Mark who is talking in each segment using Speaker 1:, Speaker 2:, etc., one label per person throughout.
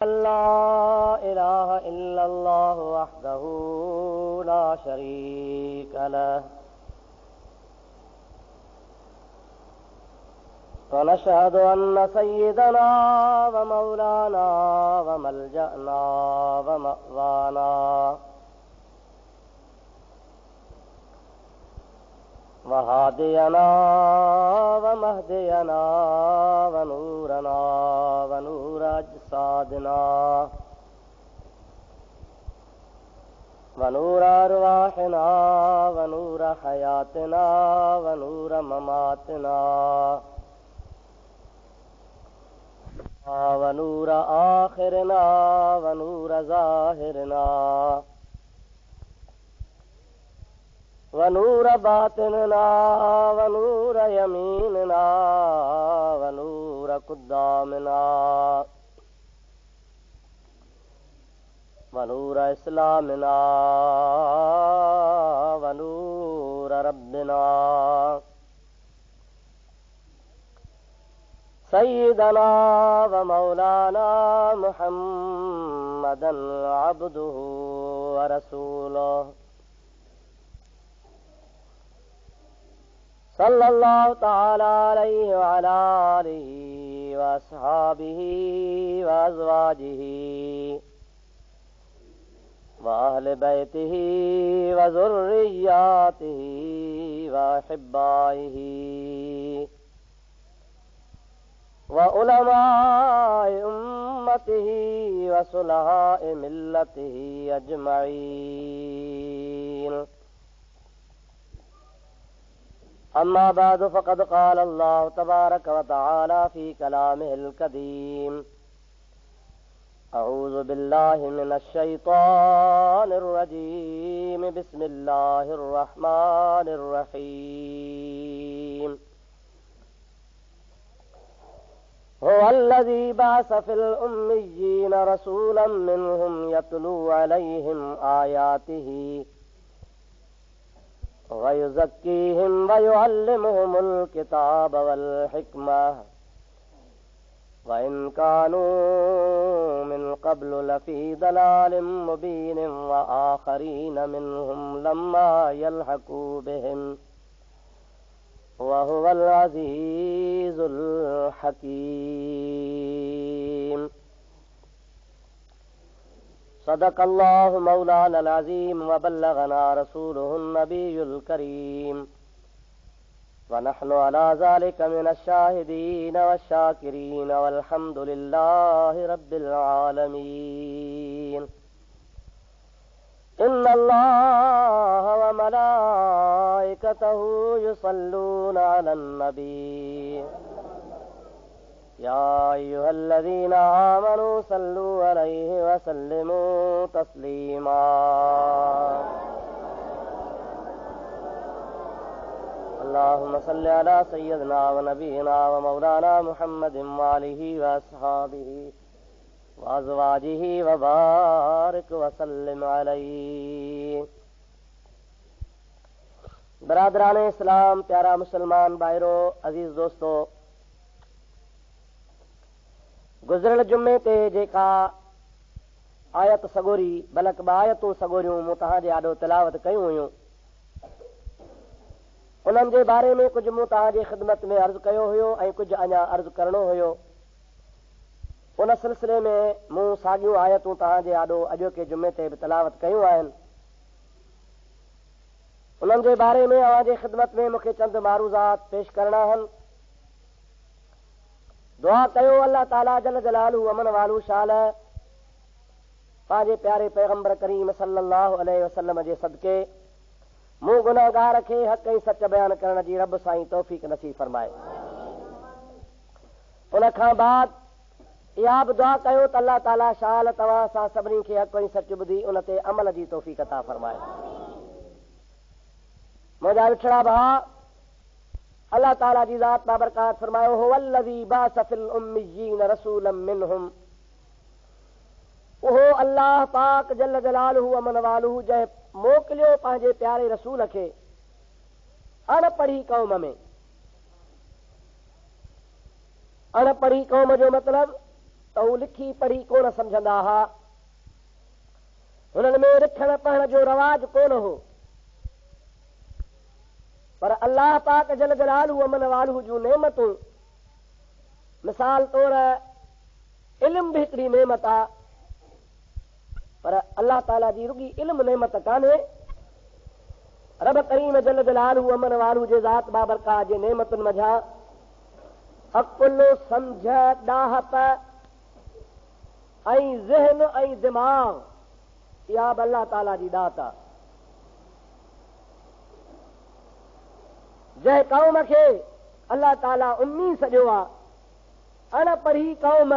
Speaker 1: لا إله إلا الله وحده لا شريك له ونشهد أن سيدنا ومولانا وملجأنا ومأوانا وهادينا ومهدينا ونورنا ونور أجسادنا ونور أرواحنا ونور حياتنا ونور مماتنا ونور آخرنا ونور ظاهرنا ونور باطننا ونور يميننا ونور قدامنا ونور إسلامنا ونور ربنا سيدنا ومولانا محمدا عبده ورسوله صلى الله تعالى عليه وعلى آله وأصحابه وأزواجه وأهل بيته وذرياته وأحبائه وعلماء أمته وصلحاء ملته أجمعين. أما بعد فقد قال الله تبارك وتعالى في كلامه القديم: أعوذ بالله من الشيطان الرجيم. بسم الله الرحمن الرحيم. هو الذي بعث في الأميين رسولا منهم يتلو عليهم آياته ويزكيهم ويعلمهم الكتاب والحكمة وإن كانوا من قبل لفي ضلال مبين وآخرين منهم لما يلحقوا بهم وهو العزيز الحكيم. صدق الله مولانا العظيم وبلغنا رسوله النبي الكريم ونحن على ذلك من الشاهدين والشاكرين والحمد لله رب العالمين. إن الله وملائكته يصلون على النبي يا أيها الذين آمنوا صلوا عليه وسلموا تسليما. اللهم صل على سيدنا ونبينا ومولانا محمد وآله وأصحابه وأزواجه وبارك وسلم عليه. برادران اسلام, प्यारा मुसलमान भाइरों, अजीज दोस्तों, गुज़िरियल जुमे ते जेका आयत सगोरी बल्कि ॿ आयतूं सगोरियूं मूं तव्हां जे आॾो तिलावत कयूं हुयूं, उन्हनि जे बारे में कुझु मूं तव्हां जी ख़िदमत में अर्ज़ु कयो हुयो ऐं कुझु अञा अर्ज़ु करणो हुयो। उन सिलसिले में मूं साॻियूं आयतूं तव्हां जे आॾो अॼोके जुमे ते बि तिलावत कयूं आहिनि। उन्हनि जे बारे में अव्हां जे ख़िदमत में मूंखे चंद मारूज़ात पेश करणा आहिनि। दुआ कयो अल्लाह ताला जल जलालहू अमन वालू शाल पंहिंजे प्यारे पैगंबर करीम सल्लल्लाहु अलैहि वसल्लम जे सदके मूं गुनाहगार खे हक़ ऐं सच बयान करण जी रब साईं तौफ़ीक़ नसीब फरमाए। उन खां बाद इहा बि दुआ कयो त अल्लाह ताला शाल तव्हां सां सभिनी खे हक़ ऐं सच ॿुधी उन ते अमल जी तौफ़ीक़ अता फरमाए। मुंहिंजा विछड़ा भाउ, अल्लाह ताला जी ज़ात बाबरकात फरमायो, हुवल्लज़ी बाअस फ़िल उम्मिय्यीन रसूलन मिनहुम, उहो अल्लाह पाक जल जलालहू अमन वालहू जंहिं मोकिलियो पंहिंजे प्यारे रसूल खे अणपढ़ी क़ौम में। अणपढ़ी क़ौम जो मतिलब तो हू लिखी पढ़ी कोन समझंदा हुआ। हुननि में लिखण पढ़ण जो रवाज कोन हो, पर अल्लाह पाक जल जलालहू अमन वालहू जूं नेमतूं, मिसाल तौर इल्म भी हिकिड़ी नेमत आहे, पर अल्लाह ताला जी रुगी इल्म नेमत कान्हे। रब करीम जल जलालहू अमन वालहू जे ज़ात बाबरकात जे नेमतुनि मझां अकुल, सम्झ, ॾाहप ऐं ज़हन ऐं दिमाग़, इहा बि अल्लाह ताला जी दात आहे। जंहिं क़ौम खे अल्लाह ताला उम्मी सॼो आहे, अणपढ़ी क़ौम,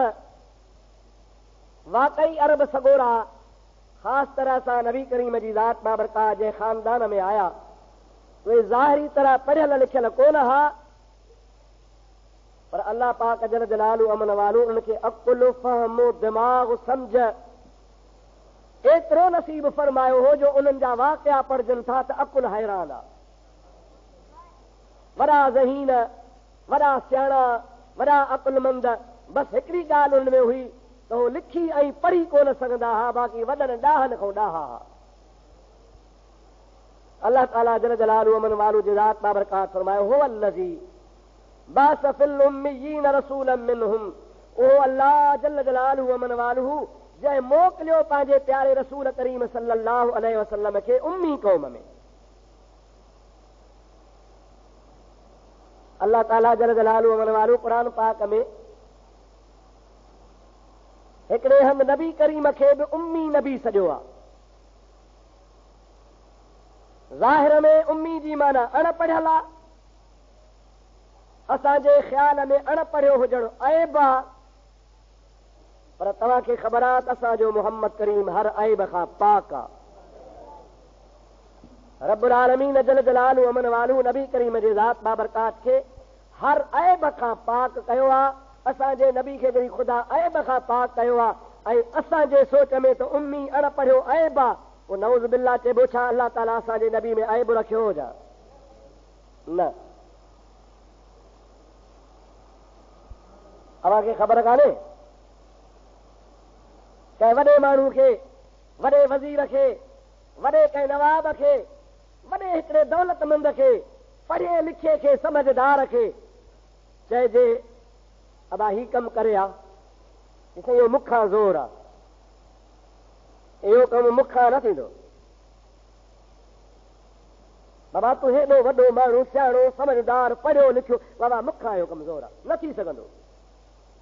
Speaker 1: वाकई अरब सगोरा ख़ासि तरह सां नबी करीम जी ज़ात बाबरकात जे ख़ानदान में आया, उहे ज़ाहिरी तरह पढ़ियल लिखियल कोन हुआ, पर अल्लाह पाक जल जलालहू अमन वालहू उनखे अकुल, फ़हम, दिमाग़, सम्झ एतिरो नसीब फरमायो हो जो उन्हनि जा वाक़िया पढ़जनि था त अकुल हैरान आहे। वॾा ज़हीन, वॾा सियाणा, वॾा अकुलमंद, बसि हिकिड़ी ॻाल्हि उन में हुई त हू लिखी ऐं पढ़ी कोन सघंदा हुआ, बाक़ी वॾनि ॾाहनि खां ॾाहा हुआ। अल्लाह ताला जल जलालहू अमन वालहू जी ज़ात बाबरकात फरमायो, हुव अल्लज़ी बाअस फ़िल उम्मिय्यीन रसूलन मिनहुम, उहो अल्लाह जल जलालहू अमन वालहू जंहिं मोकिलियो पंहिंजे प्यारे रसूल करीम सल्लल्लाहु अलैहि वसल्लम खे उम्मी क़ौम में। अल्लाह ताला जल जलालहू अमन वालहू क़ुरान पाक में हिकिड़े हंधि नबी करीम खे बि उम्मी नबी सॼो आहे। ज़ाहिर में उम्मी जी माना अणपढ़ियल आहे, असांजे ख़्याल में अणपढ़ियो हुजणु ऐब आहे, पर तव्हांखे ख़बर आहे त असांजो मोहम्मद करीम हर ऐब खां पाक आहे। रब्बुल आलमीन जल जलालहू अमन वालहू नबी करीम जे ज़ात बाबरकात खे हर ऐब खां पाक कयो आहे। असांजे नबी खे जॾहिं ख़ुदा ऐब खां पाक कयो आहे ऐं असांजे सोच में त उम्मी अणपढ़ियो ऐब आहे, पोइ नऊज़ बिल्लाह चइबो छा अल्लाह ताला असांजे नबी में ऐब रखियो हुजा? न, अव्हांखे ख़बर कान्हे कंहिं वॾे माण्हू खे, वॾे वज़ीर खे, वॾे कंहिं नवाब खे, वॾे हिकिड़े दौलतमंद खे, पढ़े लिखे खे, समझदार खे चइजे अबा ही कमु करे आ, ॾिसे इहो मूंखां ज़ोर आहे, इहो कमु मूंखां न थींदो। बाबा तूं हेॾो वॾो माण्हू, सियाणो, समझदार, पढ़ियो लिखियो, बाबा मूंखां इहो कमु ज़ोर आहे, न थी सघंदो।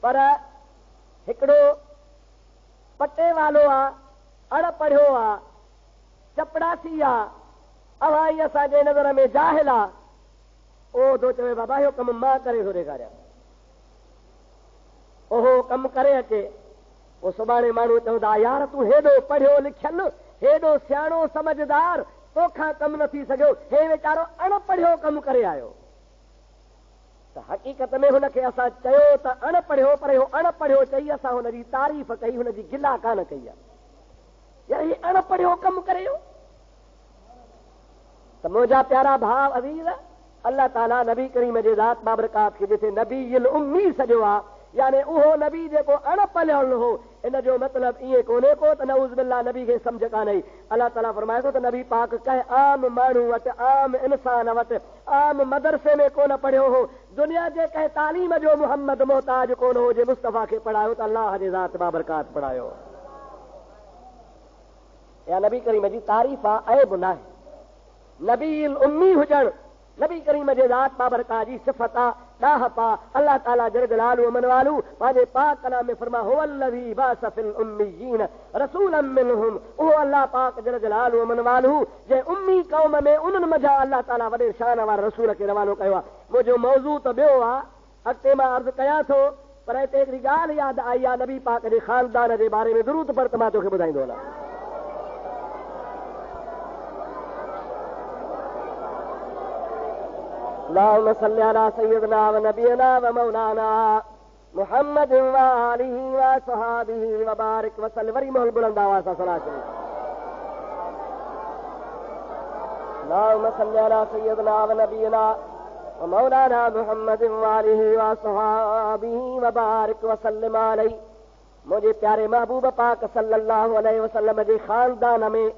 Speaker 1: पर हिकिड़ो पटे वालो आहे, अणपढ़ियो आहे, चपड़ासी आहे, अवाई असांजे नज़र में जाहिल आहे, उहो थो चवे बाबा इहो कमु मां करे थो ॾेखारियां, उहो कमु करे अचे। पोइ सुभाणे माण्हू चवंदा यार तूं हेॾो पढ़ियो लिखियल, हेॾो सियाणो समझदार, तोखां कमु न थी सघियो, हे वीचारो अणपढ़ियो कमु करे आयो। त हक़ीक़त में हुनखे असां चयो त अणपढ़ियो, पर इहो अणपढ़ियो चई असां हुनजी तारीफ़ कई, हुनजी गिला कान कई आहे, यार ही अणपढ़ियो कमु करियो। त मुंहिंजा प्यारा भाउ अज़ीज़, अल्लाह ताला नबी करीम जे ज़ात बाबरकात खे जिथे नबी उम्मी सॼो आहे, यानी उहो नबी जेको अणपढ़ियल हो, इन जो मतिलबु ईअं कोन्हे को त नऊज़ बिल्लाह नबी खे सम्झ कान्हे। अल्लाह ताला फरमाए थो त नबी पाक कंहिं आम माण्हू वटि, आम इंसान वटि, आम मदरसे में कोन पढ़ियो हो, दुनिया जे कंहिं तालीम जो मुहम्मद मोहताज कोन हो जे मुस्तफ़ा खे पढ़ायो त अल्लाह जे ज़ात बाबरकात पढ़ायो। या नबी करीम जी तारीफ़ आहे, ऐब न आहे। नबी उम्मी हुजणु नबी करीम जे ज़ात बाबरकात जी सिफ़त आहे, ॾाहप आहे। अल्लाह ताला जल जलालहू अमन वालहू पंहिंजे पाक कलाम में फरमा हुवल्लज़ी बाअस फ़िल उम्मिय्यीन रसूलन मिनहुम, उहो अल्लाह पाक जल जलालहू अमन वालहू जंहिं उम्मी क़ौम में उन्हनि मज़ा अल्लाह ताला वॾे शान वारे रसूल खे रवानो कयो आहे। मुंहिंजो मौज़ू त ॿियो आहे, अॻिते मां अर्ज़ु कयां थो, पर हिते हिकिड़ी ॻाल्हि यादि आई आहे नबी पाक जे ख़ानदान जे बारे में दुरूद पर, त मां तोखे ॿुधाईंदो हलां। अल्लाहुम्मा सल्लि अला सय्यिदना व नबियना व मौलाना मुहम्मद व आलिहि व सहाबिहि व बारिक व सल्लि। वरी मोहल बुलंद आवाज़ सां सलाह करियो। अल्लाहुम्मा सल्लि अला सय्यिदना व नबियना व मौलाना मुहम्मद व आलिहि व सहाबिहि व बारिक व सल्लिम अलैहि। मुझे प्यारे महबूब पाक सल्लल्लाहु अलैहि वसल्लम जे खानदान में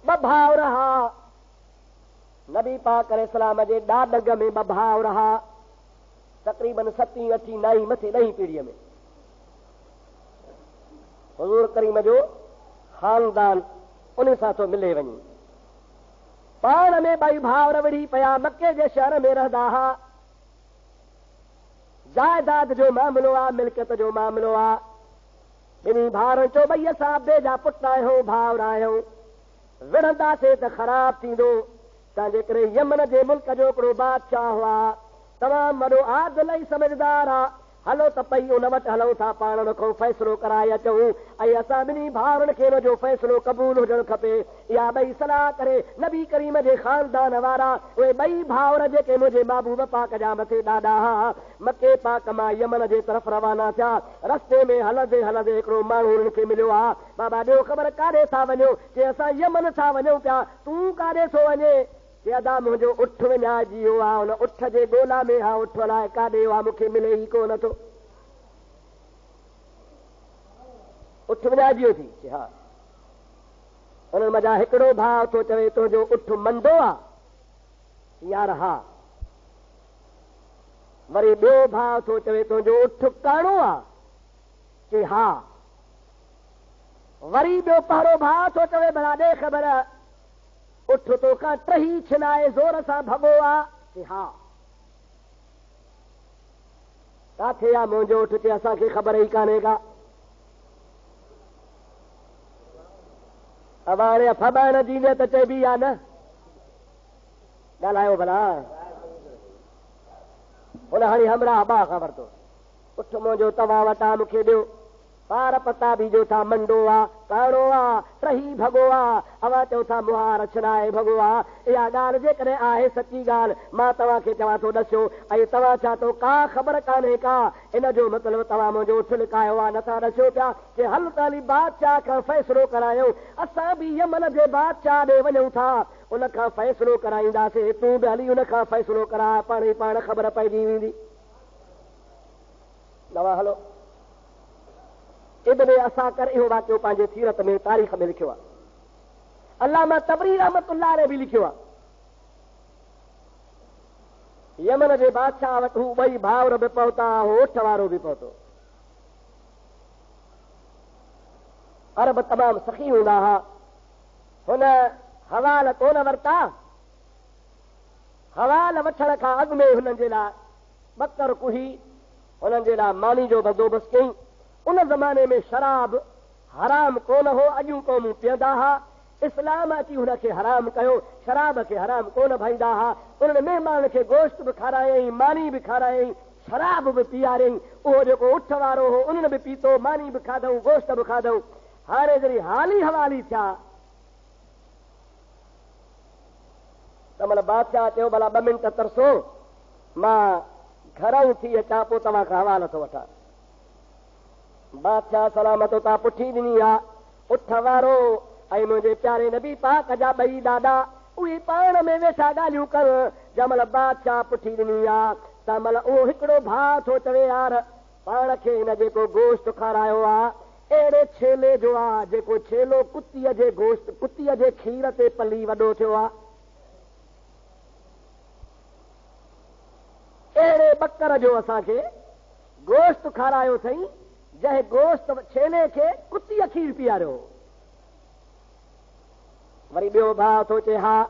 Speaker 1: ब भाव रहा। नबी पाक अलैहिस्सलाम जे ॾाॾग में ब भाव रहा। तक़रीबन 7, 8, 9 मथे 10 पीढ़ीअ में हुज़ूर करीम जो खानदान उन सां थो मिले वञे। पाण में ॿई भाउर विढ़ी पिया मके जे शहर में रहंदा हुआ। जायदाद जो मामिलो आहे, मिल्कियत जो मामिलो आहे। ॿिन्ही भाउरनि चयो भई असां बेजा पुट आहियूं, भाउर आहियूं, विढ़ंदासीं त ख़राब थींदो। तंहिंजे करे यमन जे मुल्क जो हिकिड़ो बादशाह हुआ, तमामु वॾो आदिल ऐं समझदार आहे। हलो त पई उन वटि हलूं था, पाण उन खां फ़ैसिलो कराए अचूं ऐं असां ॿिन्ही भाउरनि खे हुनजो फ़ैसिलो क़बूल हुजणु खपे। इहा ॿई सलाह करे नबी करीम जे खानदान वारा उहे ॿई भाउर जेके मुंहिंजे महबूब पाक जा मथे ॾाॾा हुआ, मके पाक मां यमन जे तरफ़ रवाना थिया। रस्ते में हलंदे हलंदे हिकिड़ो माण्हू हुननि खे मिलियो आहे। बाबा ॾियो ख़बर काॾे था वञो? चए असां यमन था वञूं पिया। तूं काॾे थो वञे? चए अदा मुंहिंजो उठ विञाइजी वियो आहे, हुन उठ जे ॻोल्हा में हा, उठ अलाए काॾे आहे, मूंखे मिले ई कोन थो। उठ विञाइजी वियो थी? चए हा। हुननि मज़ा हिकिड़ो भाउ थो चवे तुंहिंजो उठ मंदो आहे? यार हा। वरी ॿियो भाउ थो चवे तुंहिंजो उठ काणो आहे? चए हा। वरी ॿियो पहिरो भाउ थो चवे भला ॾे ख़बर उठ तोखां टही छिनाए ज़ोर सां भॻो आहे? चए हा। किथे आहे मुंहिंजो उठ? चए असांखे ख़बर ई कान्हे का। अब हाणे फॿाइण जी त चइबी आहे न, ॻाल्हायो भला। हुन हाणे हमरा बा ख़बर थो उठ मुंहिंजो तव्हां वटि आहे, मूंखे ॾियो। पार पताबी जो था मंडो आहे, काणो आहे, टही भॻो आहे, अवां चओ था मुहार छिनाए भॻो आहे। इहा ॻाल्हि जेकॾहिं आहे सची ॻाल्हि, मां तव्हांखे चवां थो ॾसियो ऐं तव्हां छा थो का ख़बर कान्हे का, इन जो मतिलबु तव्हां मुंहिंजो उठ लिकायो आहे, नथा ॾसियो पिया। कि हल ताली बादशाह खां फ़ैसिलो करायूं, असां बि यमन जे बादशाह ॾे वञूं था, उन खां फ़ैसिलो कराईंदासीं। तूं बि हली उन खां फ़ैसिलो कराए, पाण ई पाण ख़बर पइजी वेंदी। दवा हलो। इब्न असाकर इहो वाक़ियो पंहिंजे सीरत में तारीख़ में लिखियो आहे। अल्लामा तबरी रहमतुल्लाह अलैहि बि लिखियो आहे। यमन जे बादशाह वटि हू ॿई भाउर बि पहुता, होठ वारो बि पहुतो। अरब तमामु सखी हूंदा हुआ। हुन हवाल कोन वरिता। हवाल वठण खां अॻु में हुननि जे लाइ ॿकर कुही, हुननि जे लाइ मानी जो बंदोबस्तु कयईं। उन ज़माने में शराब हराम कोन हो, अॼूं क़ौमूं पीअंदा हुआ। इस्लाम अची हुनखे हराम कयो, शराब खे हराम कोन भईंदा हुआ। उन्हनि महिमान खे गोश्त बि खारायईं, मानी बि खारायईं, शराब बि पीआरियईं। उहो जेको उठ वारो हो उन्हनि बि पीतो, मानी बि खाधऊं, गोश्त बि खाधऊं। हाणे जॾहिं हाली हवाली थिया त मतलब बादशाह चयो भला 2 मिंट तरसो, मां घरऊं थी अचां, पोइ तव्हां खां हवालो थो वठां। बादशाह सलामत उतां पुठी ॾिनी आहे। उठ वारो ऐं मुंहिंजे प्यारे नबी पाक जा ॿई ॾाॾा उहे पाण में वेठा ॻाल्हियूं कर। जंहिंमहिल बादशाह पुठी ॾिनी आहे तंहिंमहिल उहो हिकिड़ो भाउ थो चवे यार पाण खे हिन जेको गोश्त खारायो आहे अहिड़े छेले जो आहे जेको छेलो कुतीअ जे गोश्त, कुतीअ जे खीर ते पली वॾो थियो आहे। अहिड़े ॿकर जो असांखे गोश्त खारायो अथई जंहिं गोश्त छेले खे कुतीअ खीर पीआरियो। वरी ॿियो भाउ थो चए हा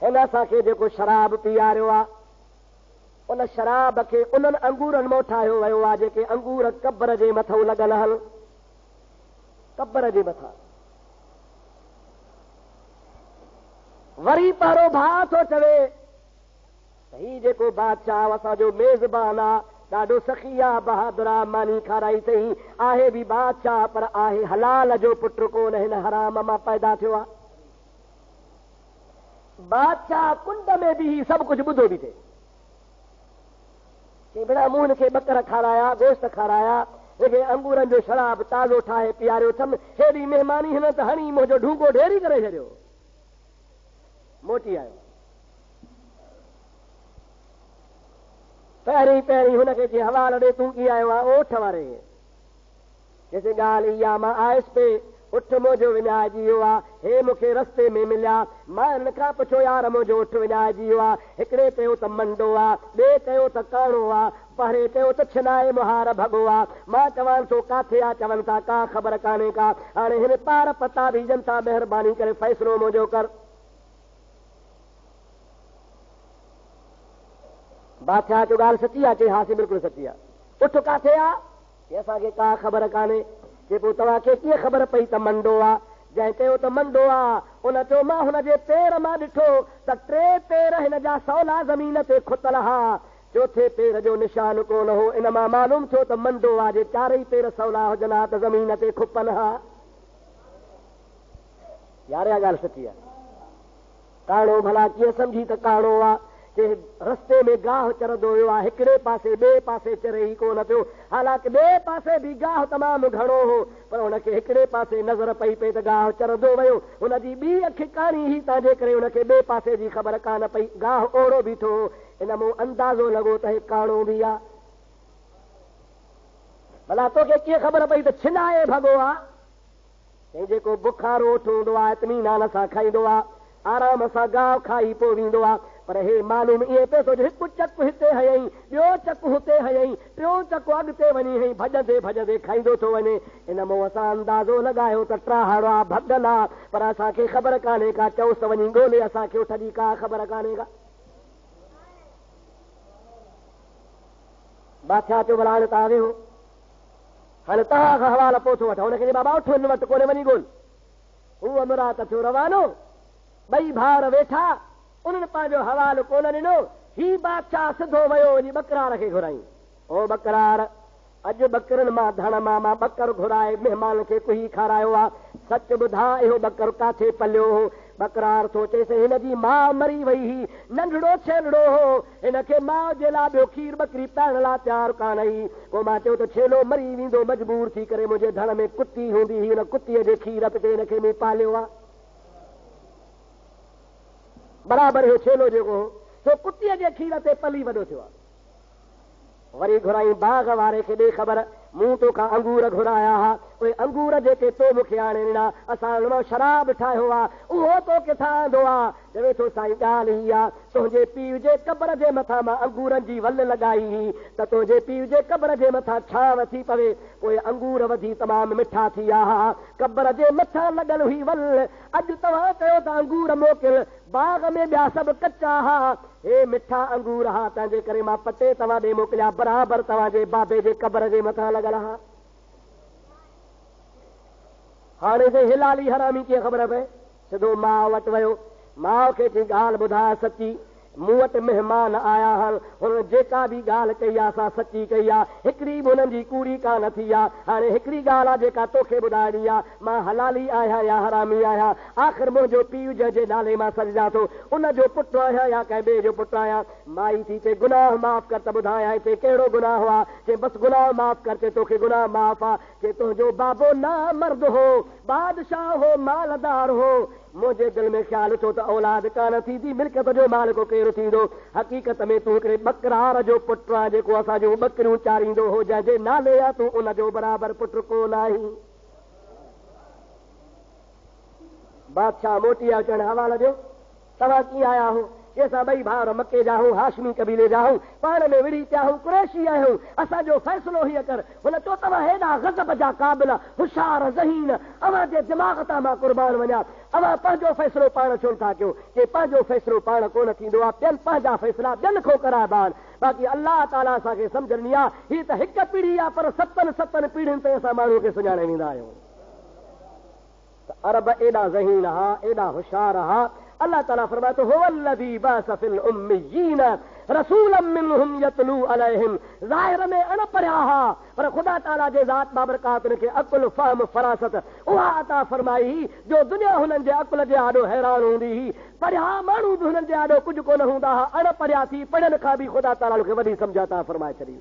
Speaker 1: हिन असांखे जेको शराब पीआरियो आहे उन शराब खे उन्हनि अंगूरनि मां ठाहियो वियो आहे जेके अंगूर कब्र जे मथां लॻल हल, कब्र जे मथां। वरी पहिरों भाउ थो चवे ही जेको बादशाह असांजो मेज़बान आहे ॾाढो सखी आहे, बहादुर आहे, मानी खाराई अथई, आहे बि बादशाह पर आहे हलाल जो पुटु कोन, हिन हराम मां पैदा थियो आहे। बादशाह कुंड में बि सभु कुझु ॿुधो बि थिए कि भेड़ा मूं हिनखे ॿकर खाराया, गोश्त खाराया, जेके अंगूरनि जो शराब ताज़ो ठाहे पीआरियो अथमि, हेॾी महिमानी हिन त हणी मुंहिंजो ढूंगो ढेरी करे छॾियो। मोटी आयो। पहिरीं पहिरीं हुनखे चई हवालो ॾे, तूं कीअं आयो आहे? ओठ वारे जैसे ॻाल्हि इहा, मां आयुसि पे, उठ मुंहिंजो विञाइजी वियो आहे, हे मूंखे रस्ते में मिलिया, मां हिन खां पुछियो यार मुंहिंजो उठ विञाइजी वियो आहे। हिकिड़े चयो त मंडो आहे, ॿिए चयो त काणो आहे, पहिरें चयो त छिनाए मुहार भॻो आहे। मां चवां थो काथे आहे? चवनि था का ख़बर कान्हे का। हाणे हिन पार पता विझनि था, महिरबानी करे फ़ैसिलो मुंहिंजो कर। बादशाह जो ॻाल्हि सची आहे? चई हा सी बिल्कुलु सची आहे। उठ काथे आहे? की असांखे का ख़बर कान्हे। चए पोइ तव्हांखे कीअं ख़बर पई त मंडो आहे? जंहिं चयो त मंडो आहे उन चयो मां हुनजे पेर मां ॾिठो त 3 पेर हिन जा सवला ज़मीन ते खुतल हा, चौथे पेर जो निशान कोन हो। इन मां मालूम थियो त मंडो आहे, जे 4 पेर सवला हुजनि हा त ज़मीन ते खुपनि हा। यार इहा ॻाल्हि सची आहे। काणो भला कीअं सम्झी त काणो आहे? जे रस्ते में गाह चरंदो वियो आहे, हिकिड़े पासे ॿिए पासे चरे ई कोन पियो। हालांकि ॿिए पासे बि गाह तमामु घणो हो, पर हुनखे हिकिड़े पासे नज़र पई पई त गाह चरंदो वियो। हुनजी ॿी अखि काणी ही, तंहिंजे करे हुनखे ॿिए पासे जी ख़बर कान पई। गाह ओड़ो बीठो हो, इन मूं अंदाज़ो लॻो त हे काणो बि आहे। भला तोखे कीअं ख़बर पई त छिनाए भॻो आहे? ऐं जेको बुखारो ओठ हूंदो आहे, इत्मीनान सां खाईंदो आहे, आराम सां गाह खाई पोइ वेंदो आहे। पर हे मालूम ईअं पियो थो, हिकु चक हिते हयईं, ॿियो चक हुते हयईं, टियों चक अॻिते वञी हई, भॼंदे भॼंदे खाईंदो थो वञे। इन मूं असां अंदाज़ो लॻायो त ट्राहड़ो आहे, भॻल आहे, पर असांखे ख़बर कान्हे का। चऊंसि त वञी ॻोल्हे, असांखे उठ जी का ख़बर कान्हे का। बादशाह चयो भला हाणे तव्हां वेहो, हाणे तव्हां खां हवालो पोइ थो वठां। हुनखे बाबा उठ, हिन वटि कोन्हे, वञी ॻोल्हि। हू अमरात थियो रवानो। ॿई भाउर वेठा, उन्हनि पंहिंजो हवालो कोन ॾिनो। ही बादशाह सिधो वियो वञी बकरार खे घुराई। ओ बकरार, अॼु बकरनि मां धण मां बकर घुराए महिमान खे कुही खारायो आहे। सच ॿुधा, इहो बकर काथे पलियो हो? बकरार थो चएसि हिनजी माउ मरी वई हुई, नंढड़ो छेलड़ो हो, हिनखे माउ जे लाइ ॿियो खीर बकरी पाइण लाइ तयारु कान हुई। पोइ मां चयो त छेलो मरी वेंदो, मजबूर थी करे मुंहिंजे धण में कुती हूंदी हुई, हुन कुतीअ जे खीर ते हिनखे मूं पालियो आहे। बराबरि इहो छेलो जेको हो सो कुतीअ जे खीर ते पली वॾो थियो आहे। वरी घुराई बाग़ वारे खे ॾे ख़बर, मूं तोखां अंगूर घुराया हुआ, उहे अंगूर जेके तो मूंखे आणे ॾिना, असां हुन मां शराब ठाहियो आहे, उहो तो किथां आंदो आहे? चवे थो साईं ॻाल्हि ही आहे, तुंहिंजे पीउ जे क़बर जे मथां मां अंगूरनि जी वल लॻाई हुई त तुंहिंजे पीउ जे क़बर जे मथां छांव थी पवे, पोइ अंगूर वधी तमामु मिठा थी विया हा। क़बर जे मथां लॻल हुई वल, अॼु तव्हां चयो त अंगूर मोकिल, बाग़ में ॿिया सभु कचा हा, हे मिठा अंगूर हा, तंहिंजे करे मां पटे तव्हां ॾे मोकिलिया, बराबरि तव्हांजे बाबे जे क़बर जे मथां लॻल हा। हाणे से हिलाली हरामी कीअं ख़बर पए? सिधो माउ वटि वियो, माउ खे चई ॻाल्हि ॿुधाए सची, मूं वटि महिमान आया आहिनि, हुननि जेका बि ॻाल्हि कई आहे असां सची कई आहे, हिकिड़ी बि हुननि जी कूड़ी कान थी आहे। हाणे हिकिड़ी ॻाल्हि आहे जेका तोखे ॿुधाइणी आहे, मां हलाली आहियां या हरामी आहियां? आख़िर मुंहिंजो पीउ जंहिंजे नाले मां सॾिजां थो, उनजो पुटु आहियां या कंहिं ॿिए जो पुटु आहियां? माई थी चए गुनाह माफ़ कर त ॿुधायां। हिते कहिड़ो गुनाह हुआ? चए बसि गुनाह माफ़ कर, चए तोखे गुनाह माफ़ आहे। चए तुंहिंजो बाबो ना मर्द हो, बादशाह हो, मालदार हो, मुंहिंजे दिलि में ख़्यालु थियो त औलाद कान थींदी, मिल्कियत जो मालिक केरु थींदो? हक़ीक़त में तूं हिकिड़े बकरार जो पुटु आहे, जेको असां जूं बकरियूं चारींदो हो, जंहिंजे नाले आहे तूं उनजो बराबरि पुटु कोन आहीं। बादशाह मोटी आयो, चवण हवाला ॾियो, तव्हां कीअं आया हो? असां ॿई भाउर मके जा आहियूं, हाशमी कबीले जा आहियूं, पाण में विड़ी पिया आहियूं, कुरैशी आहियूं, असांजो फ़ैसिलो हीअं कर। हुन चयो तव्हां हेॾा गज़ब जा क़ाबिल, होशियार, ज़हीन, अव्हां जे दिमाग़ तां मां कुर्बान वञा, अव्हां पंहिंजो फ़ैसिलो पाण छो था कयो? के पंहिंजो फ़ैसिलो पाण कोन थींदो आहे, ॿियनि पंहिंजा फ़ैसिला ॿियनि खां कराइबा आहिनि। बाक़ी अलाह ताला असांखे सम्झ ॾिनी आहे, हीअ त हिकु पीढ़ी आहे, पर 7 पीढ़ियुनि ते असां माण्हू खे सुञाणे वेंदा आहियूं। अरब एॾा ज़हीन हा, एॾा होशियार हा। अल्लाह ताला फरमाए थो हुवल्लज़ी बअस फिल उम्मियीन रसूलन मिनहुम यतलू अलैहिम, ज़ाहिर में अणपढ़िया हा, पर ख़ुदा ताला जे ज़ात बाबरकात खे अक़ुल, फ़हम, फ़रासत उहा अता फरमाई जो दुनिया हुननि जे अक़ुल जे आॾो हैरान हूंदी हुई। पढ़िया माण्हू बि हुननि जे आॾो कुझु कोन हूंदा हुआ, अणपढ़िया थी पढ़ियनि खां बि ख़ुदा ताला खे वॾी सम्झ अता फरमाए छॾी।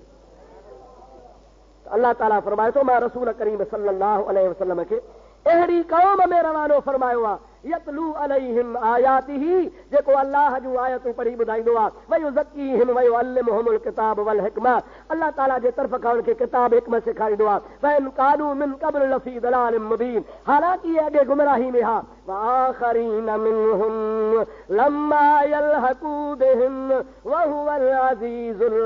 Speaker 1: अल्लाह ताला फरमाए थो मां रसूल करीम सल्लल्लाहु अलैहि वसल्लम खे अहिड़ी क़ौम में रवानो फरमायो आहे यतलू अलैहिम आयातिही जेको अल्लाह जूं आयतूं पढ़ी ॿुधाईंदो आहे वयुज़क्कीहिम वयुअल्लिमुहुमुल किताब वल हिकमा अल्लाह ताला जे तरफ़ खां उनखे किताब हिकमत सेखारींदो आहे वइन कानू मिन क़ब्ल लफ़ी दलालिम मुबीन हालांकि अॻे गुमराही में हा वआखरीन मिनहुम लम्मा यलहकू बिहिम वहुवल अज़ीज़ुल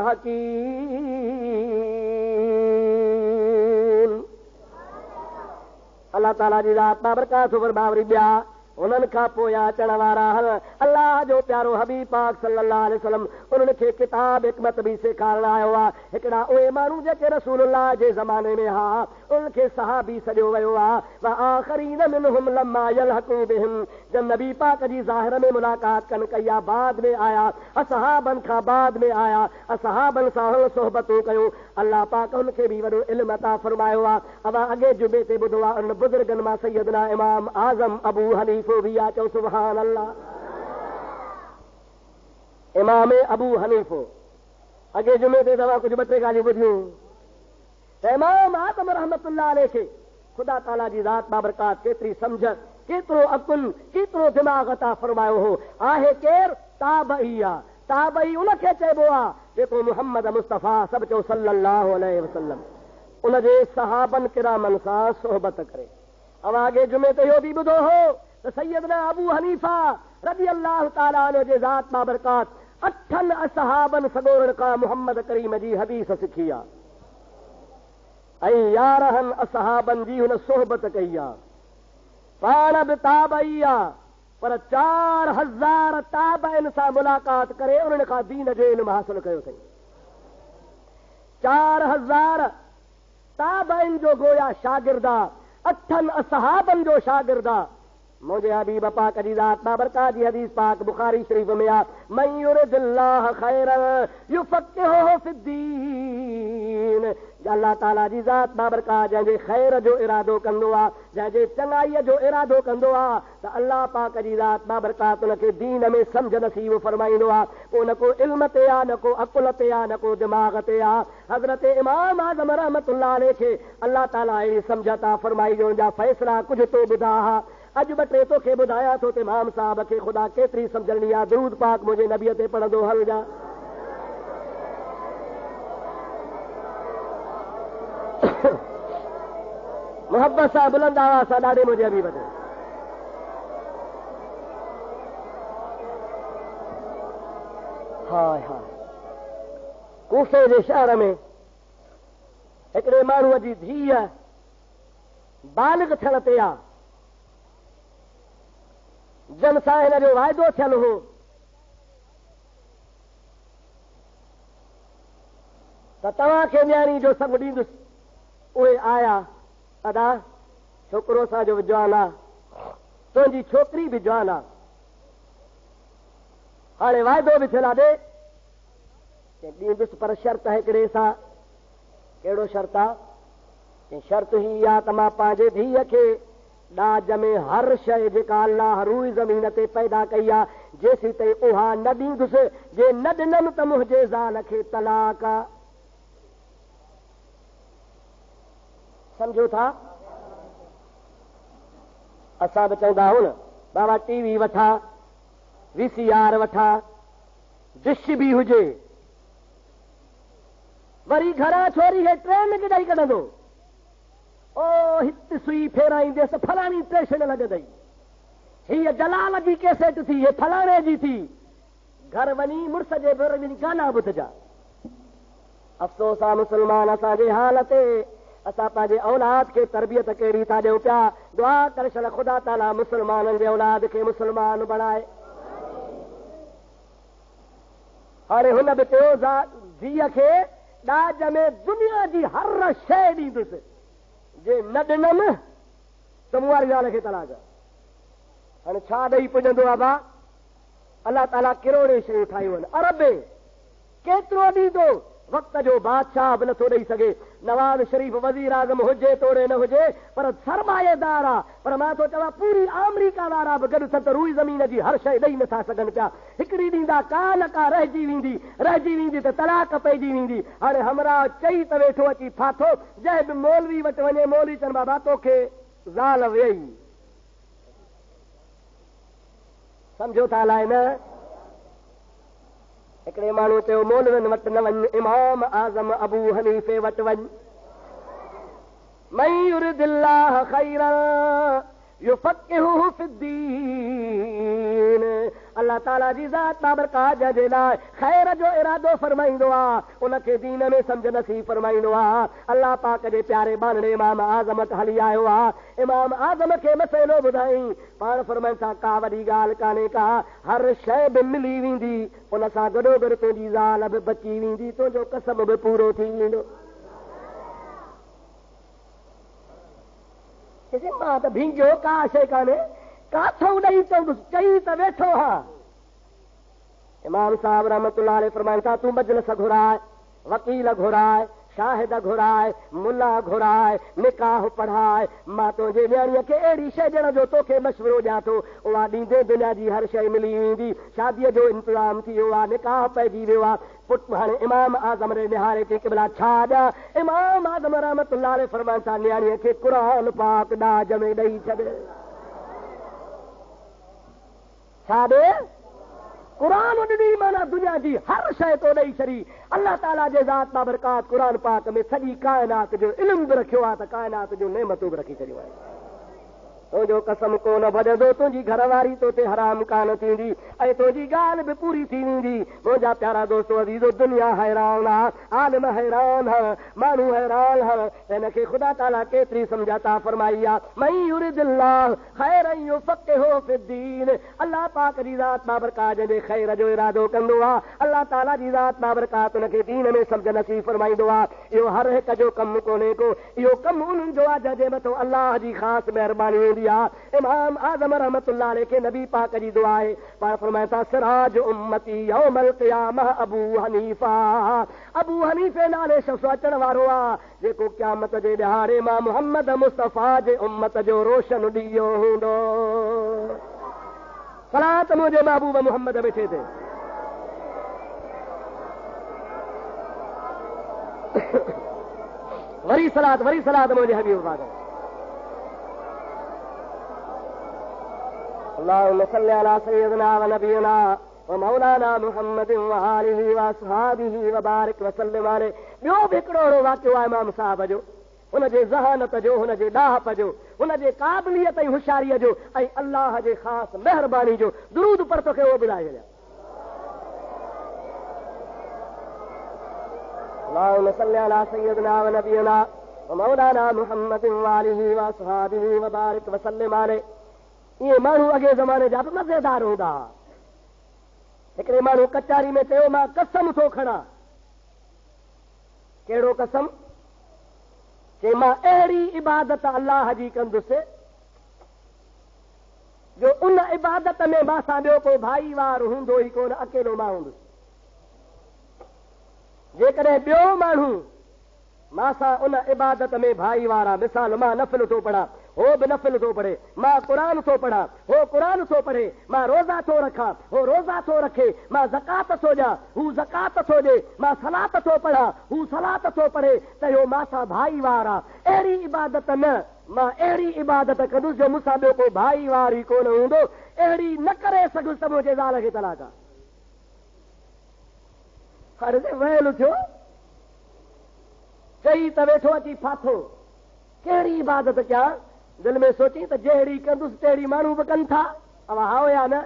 Speaker 1: हकीम। अल्लाह ताला जी ज़ात बाबरकात फरमावरी ॿिया उन्हनि खां पोइ अचण वारा अल्लाह जो प्यारो हबीब पाक सल्लल्लाहु अलैहि वसल्लम उन्हनि खे किताब हिकमत बि सेखारण आयो आहे। हिकिड़ा उहे माण्हू जेके रसूलुल्लाह जे ज़माने में हा उन्हनि खे सहाबी सॾियो वियो आहे व आखरीन मिनहुम लम्मा यलहकू बिहिम जब नबी पाक जी ज़ाहिर में मुलाक़ात कन कई आहे बाद में आया असहाबनि खां बाद में आया असहाबनि सां सोहबतूं कयूं अल्लाह पाक उनखे बि वॾो इल्म अता फरमायो आहे। अवा अॻे जुमे ते ॿुधो आहे उन बुज़ुर्गनि मां सैयदना इमाम आज़म अबू हनीफ़ चो सुभान अल्लाह इमाम अबू हनीफ़ो अॻे जुमे ते तव्हां कुझु ॿ टे ॻाल्हियूं ॿुधियूं त इमाम आज़म रहमतुल्लाह अलैह खे ख़ुदा ताला जी ज़ात बाबरकात केतिरी सम्झ केतिरो अकुल केतिरो दिमाग़ अता फरमायो हो आहे केरु ताबई आहे ताबई उनखे चइबो आहे जेको मुहम्मद मुस्तफ़ा सभु चओ सल्लल्लाहु अलैहि वसल्लम उनजे सहाबनि किरामनि सां सोहबत करे। अवां अॻे जुमे ते इहो बि ॿुधो हो त सैयदना अबू हनीफ़ा रज़ी अल्लाह ताला अन्हु जे ज़ात बाबरकात 8 असहाबनि सॻोरनि खां मुहम्मद करीम जी हदीस सिखी आहे ऐं 11 असहाबनि जी हुन सोहबत कई आहे पाण बि ताबई आहे पर 4000 ताबइन सां मुलाक़ात करे उन्हनि खां दीन जो इल्मु हासिल कयो अथई। 4000 ताबइन जो गोया शागिर्द आहे 8 असहाबनि जो शागिर्द आहे। मुझे हबीब पाक जी ज़ात बाबरकात जी हदीस पाक बुखारी शरीफ में आ मन युरिदिल्लाह खैरन युफक्किहुहु फिद्दीन अल्लाह ताला जी ज़ात बाबरकात जंहिंजे खैर जो इरादो कंदो आहे जंहिंजे चङाईअ जो इरादो कंदो आहे त अल्लाह पाक जी ज़ात बाबरकात उनखे दीन में सम्झ नसीब फरमाईंदो आहे। पोइ न को इल्म ते आहे न को अकुल ते आहे न को दिमाग़ ते आहे। हज़रत इमाम आज़म रहमतुल्लाह अलैह खे अल्लाह ताला अहिड़ी सम्झ अता फरमाई जो उनजा फ़ैसिला कुझु तो ॿुधा हा अॼु ॿ टे तोखे ॿुधायां थो त इमाम साहब खे ख़ुदा केतिरी सम्झणी आहे। दरूद पाक मुंहिंजे नबीअ ते पढ़ंदो हलजा। मोहब्बत सां बुलंद आवाज़ सां ॾाढे मुंहिंजे हबीब ते हाय हाय। कूफे जे शहर में हिकिड़े माण्हूअ जी धीअ बालिग़ थियण ते आहे जन सां हिन जो वाइदो थियलु हो त तव्हांखे न्याणी जो सभु ॾींदुसि। उहे आया अदा छोकिरो असांजो बि जवान आहे तुंहिंजी छोकिरी बि जवान आहे हाणे वाइदो बि थियलु आहे ॾींदुसि पर शर्त हिकिड़े सां। कहिड़ो शर्त आहे? शर्त ही आहे त मां पंहिंजे धीअ खे ॾाज में हर शइ जेका अल्लाह रूई ज़मीन ते पैदा कई आहे जेसीं ताईं उहा न ॾींदुसि जे न ॾिनमि त मुंहिंजे ज़ाल खे तलाक आहे। सम्झो था? असां बि चवंदा आहियूं न बाबा टीवी वठां VCR वठां डिश बि हुजे वरी घरां छोरी खे ट्रेन में ॾेई कढंदो ओ हिते सुई फेराईंदेसि फलाणी स्टेशन लॻंदई हीअ जलाल जी कैसेट थी हे फलाणे जी थी घर वञी मुड़ुस जे घर वञी गाना ॿुधजा। अफ़सोस आहे मुस्लमान असांजे हाल ते असां पंहिंजे औलाद खे तरबियत कहिड़ी था ॾियूं पिया। दुआ करे छॾ ख़ुदा ताला मुस्लमाननि जे औलाद खे मुस्लमान बणाए। हाणे हुन बि चयो धीअ खे ॾाज में दुनिया जी हर शइ ॾींदुसि जे न ॾिनमि त मूं वारी ज़ाल खे तलाक। हाणे छा ॾेई पुॼंदो आहे भा? अलाह ताला किरोड़े शयूं ठाहियूं आहिनि अरबे केतिरो ॾींदो वक़्त जो बादशाह बि नथो ॾेई सघे। नवाज़ शरीफ़ वज़ीर आज़म हुजे तोड़े न हुजे पर सरमाएदार आहे। पर मां थो चवां पूरी अमरीका वारा बि गॾु थियनि त रूई ज़मीन जी हर शइ ॾेई नथा सघनि पिया। हिकिड़ी ॾींदा का न का रहिजी वेंदी त तलाक पइजी वेंदी। हाणे हमरा चई त वेठो अची फाथो जंहिं बि मौलवी वटि वञे मौलवी चवनि बाबा तोखे ज़ाल वेई समझो था लाइ न हिकिड़े माण्हू चयो मौलवियुनि वटि न वञ इमाम आज़म अबू हनीफ़े वटि वञ मन युरिदिल्लाह खैरन युफ़क़िहुहु फ़िद्दीन अल्लाह ताला जी ज़ात बाबरकात जे लाइ ख़ैर जो इरादो फरमाईंदो आहे उनखे दीन में सम्झ नसीब फरमाईंदो आहे अल्लाह पाक जे प्यारे बानड़े इमाम आज़म हली आयो आहे इमाम आज़म खे मसइलो ॿुधाई पाण फरमाइनि था का वॾी ॻाल्हि कान्हे का हर शइ बि मिली वेंदी उन सां गॾोगॾु तुंहिंजी ज़ाल बि बची वेंदी तुंहिंजो कसम बि पूरो थी वेंदो मां त भींगियो का शइ कान्हे काथो ॾेई चई त वेठो हा इमाम साहब रहमतुल्लाह अलैहि फरमाइनि था तूं मजलिस घुराए वकील घुराए शाहिद घुराए मुला घुराए निकाह पढ़ाए मां तुंहिंजे न्याणीअ खे अहिड़ी शइ ॾियण जो तोखे मशवरो ॾियां थो उहा ॾींदे दुनिया जी हर शइ मिली वेंदी शादीअ जो इंतज़ाम थी वियो आहे निकाह पइजी वियो आहे पुट हाणे इमाम आज़म रे निहारे थी क़िबला छा ॾियां इमाम आज़म रहमतुल्लाह अलैहि फरमाइनि था न्याणीअ खे क़ुरान पाक ॾाज में ॾेई छॾ छा ॾे क़ुरान ॾिनी माना दुनिया जी हर शइ तो ॾेई छॾी अल्लाह ताला जे ज़ात बाबरकात क़ुरान पाक में सॼी काइनात जो इल्मु बि रखियो आहे त काइनात जो नेमतूं बि रखी छॾियूं आहिनि तुंहिंजो कसम कोन भॼंदो तुंहिंजी घरवारी तोते हराम कान थींदी ऐं तुंहिंजी ॻाल्हि बि पूरी थी वेंदी मुंहिंजा प्यारा दोस्तो अज़ीज़ो दुनिया हैरान आहे आलिम हैरान है माण्हू हैरान है हिनखे ख़ुदा ताला केतिरी सम्झाता फरमाई आहे मन युरिदिल्लाह खैरन युफ़क़िहुहु फ़िद्दीन अल्लाह पाक जी ज़ात बाबरकात जंहिंजे ख़ैर जो इरादो कंदो आहे अल्लाह ताला जी ज़ात बाबरकात उनखे दीन में सम्झ नसीब फरमाईंदो आहे इहो हर हिक जो कमु कोन्हे को इहो कमु उन्हनि जो आहे जंहिंजे मथां अल्लाह जी ख़ासि महिरबानी इमाम आज़म रहमतुल्लाह अलैहि के नबी पाक जी दुआ है पाण फरमाए था सिराज उम्मती यौमल क़ियामह अबू हनीफे नाले शख़्स अचण वारो आहे जेको क़यामत जे ॾिहाड़े मां मुहम्मद मुस्तफ़ा जे उम्मत जो रोशन ॾींहुं हूंदो सलात मुंहिंजे महबूब मुहम्मद वेठे थे वरी सलात मुंहिंजे हबीब पाक अल्लाहुम्मा सल्लि अला सय्यिदिना व नबियना व मौलाना मुहम्मद व आलिहि व असहाबिहि व बारिक व सल्लिम अलैहि ॿियो बि हिकिड़ो अहिड़ो वाक़ियो आहे इमाम साहब जो हुनजे ज़हानत जो हुनजे ॾाहप जो हुनजे क़ाबिलियत ऐं होशियारीअ जो ऐं अल्लाह जे ख़ासि महिरबानी जो दुरूद पर तोखे उहो ॿुधाए छॾियां अल्लाहुम्मा सल्लि अला सय्यिदिना व नबियना व मौलाना मुहम्मद व आलिहि व असहाबिहि व बारिक व सल्लिम अलैहि ये माण्हू अॻे ज़माने जा बि मज़ेदार हूंदा हिकिड़े माण्हू कचारी में चयो मां कसम थो खणा कहिड़ो कसम चई मां अहिड़ी इबादत अल्लाह जी कंदुसि जो उन इबादत में मां सां ॿियो को भाई वार हूंदो ई कोन अकेलो मां हूंदुसि जेकॾहिं ॿियो माण्हू मां सां उन इबादत में भाई वारा मिसाल मां नफ़िल थो पढ़ा हो बि नफ़िल थो पढ़े मां क़ुरान थो पढ़ा हो क़ुरान थो पढ़े मां रोज़ा थो रखां हो रोज़ा थो रखे मां ज़कात थो ॾियां हू ज़कात थो ॾे मां सलात थो पढ़ा हू सलात थो पढ़े त इहो मां सां भाई वार आहे अहिड़ी इबादत न मां अहिड़ी इबादत कंदुसि जो मूंसां ॿियो को भाई वार ई कोन हूंदो अहिड़ी न करे सघुसि त मुंहिंजे ज़ाल खे तलाक आहे हाणे वहिल थियो चई त वेठो अची फाथो कहिड़ी इबादत कयां दिल में सोची त जहिड़ी कंदुसि तहिड़ी माण्हू बि कनि था अवा हाओ या न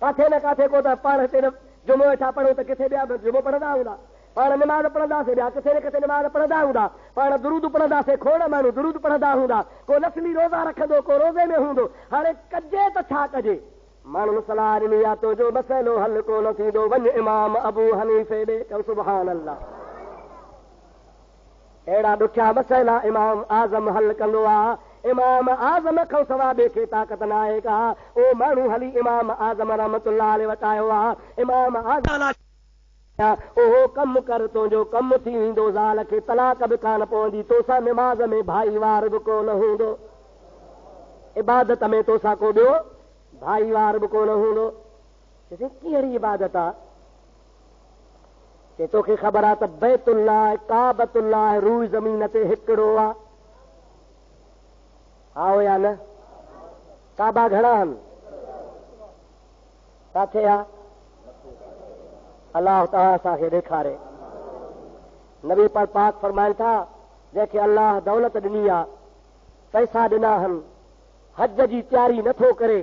Speaker 1: काथे न काथे को त पाण हिते जुमो वेठा पढ़ूं त किथे ॿिया जुमो पढ़ंदा हूंदा पाण निमाज़ पढ़ंदासीं ॿिया किथे न किथे निमाज़ पढ़ंदा हूंदा पाण दुरूद पढ़ंदासीं खोड़ माण्हू दुरूद पढ़ंदा हूंदा को नस्ली रोज़ा रखंदो को रोज़े में हूंदो हाणे कजे त छा कजे माण्हुनि सलाह ॾिनी आहे तुंहिंजो मसइलो हल कोन थींदो वञ इमाम अबू हनीफ़े ॾे चओ सुभान अल्लाह अहिड़ा ॾुखिया मसइला इमाम आज़म हल कंदो आहे इमाम आज़म खां सवाइ ॿिए खे ताक़त न आहे का उहो माण्हू हली इमाम आज़म रहमतुल्लाह अलैहि वटि आयो आहे इमाम आज़म ओहो कमु कर तुंहिंजो कमु थी वेंदो ज़ाल खे तलाक बि कान पवंदी तोसां निमाज़ में भाई वार बि कोन हूंदो इबादत में तोसां को ॿियो भाई वार बि कोन हूंदो कहिड़ी इबादत आहे तोखे ख़बर आहे त बैतुल्लाह काबतुल्लाह रूह ज़मीन ते हिकिड़ो आहे आओ या न? काबा घणा आहिनि? किथे आहे? अलाह तव्हां असांखे ॾेखारे। नबी पर पाक फरमाइनि था जंहिंखे अलाह दौलत ॾिनी आहे, पैसा ॾिना आहिनि, हज जी तयारी नथो करे,